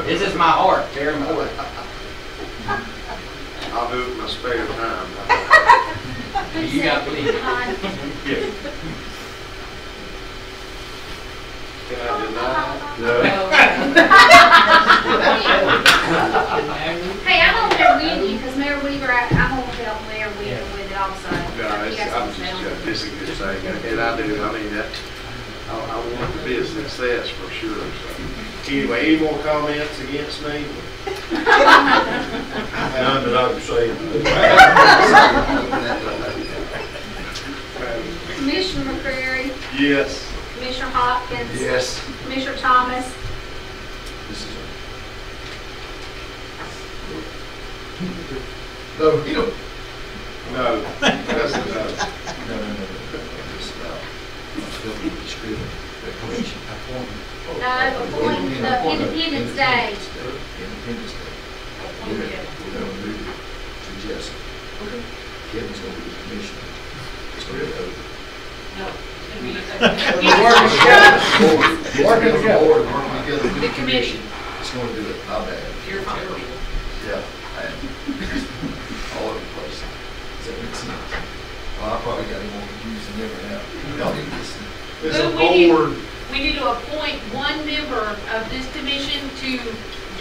This is my heart, Terry Moore. I'll do it in my spare time. You got to leave. Yeah. Can I deny? No. Hey, I'm over there with you, because Mayor Weaver, I'm over there with Mayor Weaver with it also. No, it's a good thing, and I do, I mean, that, I want it to be a success for sure, so. Anyway, any more comments against me? None that I can say. Commissioner McCrary, Yes. Commissioner Hopkins. Yes. Commissioner Thomas. This is no, you don't. No, that's a no. No. It's about, I'm still being described, the commission appointment. Appoint the Independence Day. Independence Day. We're going to move it to Jessup. Kevin's going to be the commissioner. It's going to be over. No. Working together with The committee. It's going to do it, my bad. You're fine. Yeah, I am. All over the place. Does that make sense? Well, I probably got any more confused than ever now. Y'all need this. It's a board. We need to appoint one member of this commission to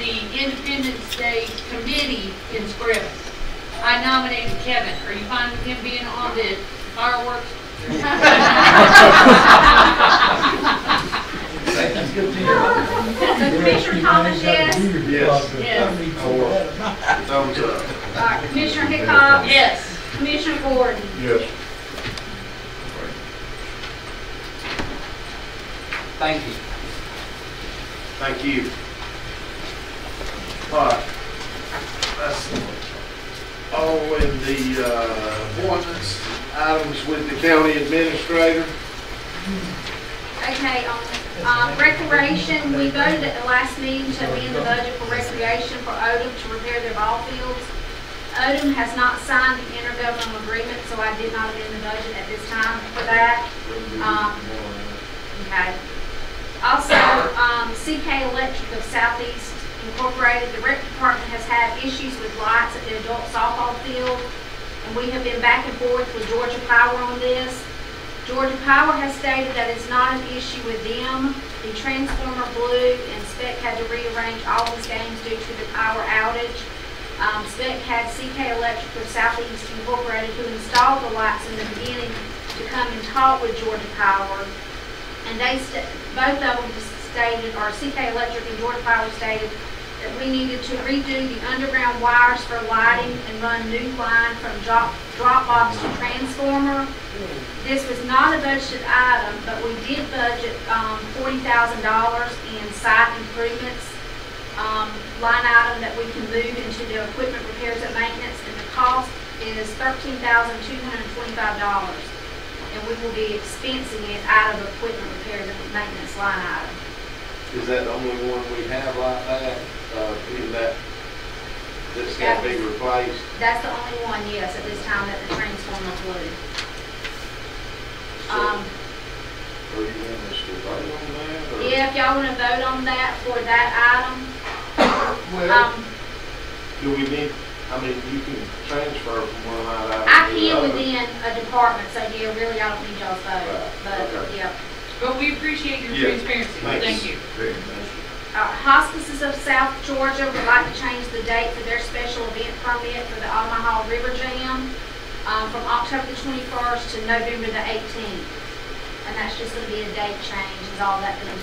the Independence Day Committee in Scriven. I nominated Kevin. Are you fine with him being on the fireworks? Commissioner Thomas, yes. Yes. Yes. Thumbs up. Commissioner Hickok. Yes. Commissioner Gordon. Yes. Thank you. Thank you. All right. That's all in the appointments, items with the county administrator. Okay, on recreation, we voted at the last meeting to amend the budget for recreation for Odom to repair their ball fields. Odom has not signed the intergovernmental agreement, so I did not amend the budget at this time for that. Okay. Also, CK Electric of Southeast Incorporated, the rec department has had issues with lights at the adult softball field, and we have been back and forth with Georgia Power on this. Georgia Power has stated that it's not an issue with them. The transformer blew, and Spec had to rearrange all his games due to the power outage. Spec had CK Electric of Southeast Incorporated, who installed the lights in the beginning, to come and talk with Georgia Power. And they both of them stated, or CK Electric and Georgia Power stated, that we needed to redo the underground wires for lighting and run new line from drop box to transformer. This was not a budgeted item, but we did budget $40,000 in site improvements line item that we can move into the equipment repairs and maintenance, and the cost is $13,225. And we will be expensing it out of equipment repairs and maintenance line item. Is that the only one we have like that? That's got to be replaced? That's the only one, yes, at this time that the transformer blew. So you want us to vote on that, or? Yeah, if y'all wanna vote on that for that item. Well, do we need, I mean, you can transfer from one line item I to the can other. within a department, so yeah, really, I don't need y'all's vote, but, Okay. yeah. But we appreciate your Yeah. transparency. Thank you. Very much. Hospices of South Georgia would like to change the date for their special event permit for the Omaha River Jam, from October the 21st to November the 18th. And that's just gonna be a date change, is all that's gonna be.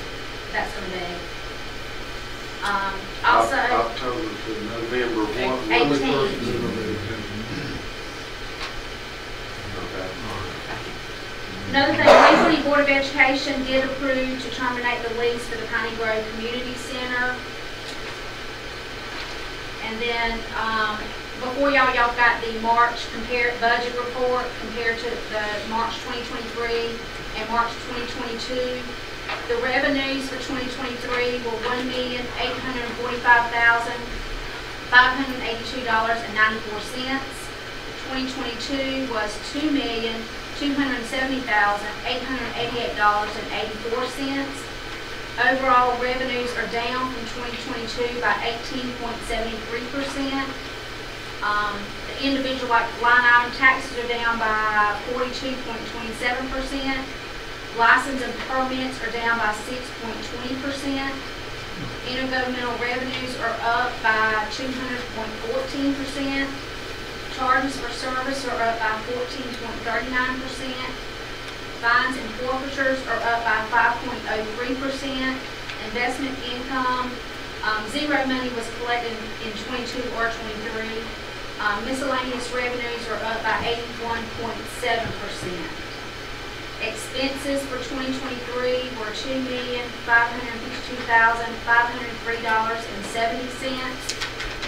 Also, October to November 1. 18th. Okay. Another thing, Wayne County Board of Education did approve to terminate the lease for the Piney Grove Community Center. And then, before y'all got the March budget report compared to the March 2023 and March 2022. The revenues for 2023 were $1,845,582.94. 2022 was $2,270,888.84. Overall revenues are down from 2022 by 18.73%. The individual line item taxes are down by 42.27%. License and permits are down by 6.20%. Intergovernmental revenues are up by 200.14%. Charges for service are up by 14.39%. Fines and forfeitures are up by 5.03%. Investment income, zero money was collected in 22 or 23. Miscellaneous revenues are up by 81.7%. Expenses for 2023 were $2,552,503.70.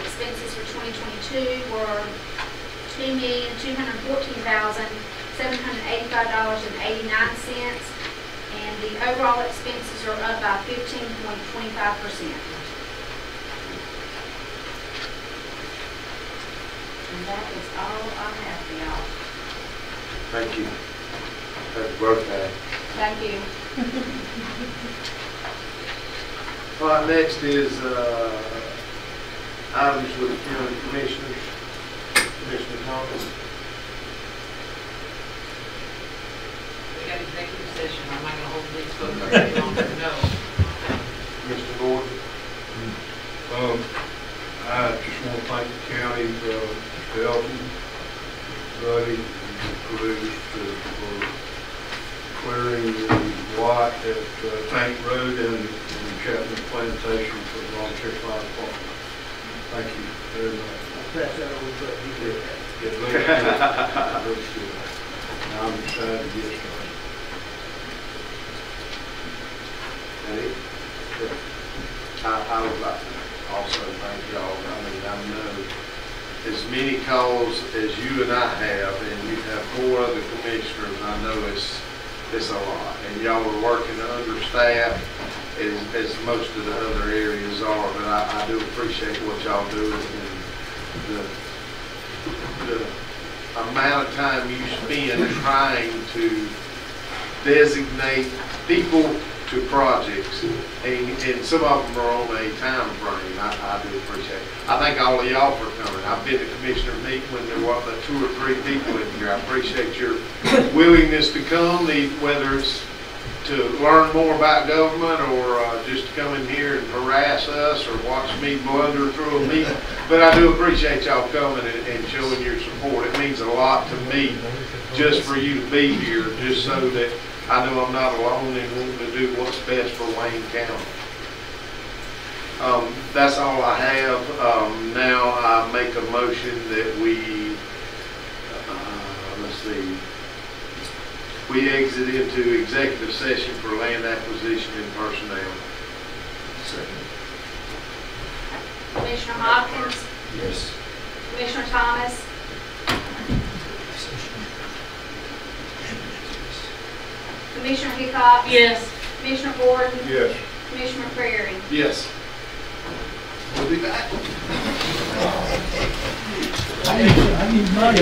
Expenses for 2022 were $2,214,785.89. And the overall expenses are up by 15.25%. And that is all I have for y'all. Thank you. Happy birthday. Thank you. All right, next is items with the county commissioners. Commissioner Thomas. We got executive session, I'm not gonna hold these folks up any longer, no. Mr. Gordon. I just want to thank the county, Mr. Elton, Buddy, and Cruz for clearing the lot at Tank Road and Chapman Plantation for the volunteer fire department. Thank you very much. Pass that over, but he did that. It looks good. It looks good. Now I'm excited to get started. I would like to also thank y'all. I mean, I know as many calls as you and I have, and you have 4 other commissioners, I know it's a lot. And y'all are working understaffed as most of the other areas are, but I do appreciate what y'all do and the amount of time you spend trying to designate people to projects, and some of them are on a time frame. I do appreciate it. I thank all of y'all for coming. I've been to commissioner meeting when there were about 2 or 3 people in here. I appreciate your willingness to come, whether it's to learn more about government or just to come in here and harass us or watch me blunder through a meeting. But I do appreciate y'all coming and showing your support. It means a lot to me just for you to be here, just so that I know I'm not alone in wanting to do what's best for Wayne County. That's all I have. Now I make a motion that we, we exit into executive session for land acquisition and personnel. Second. Commissioner Hopkins, Yes. Commissioner Thomas, Commissioner Hickok. Yes. Commissioner Gordon. Yes. Commissioner Prairie. Yes. We'll be back. I need money.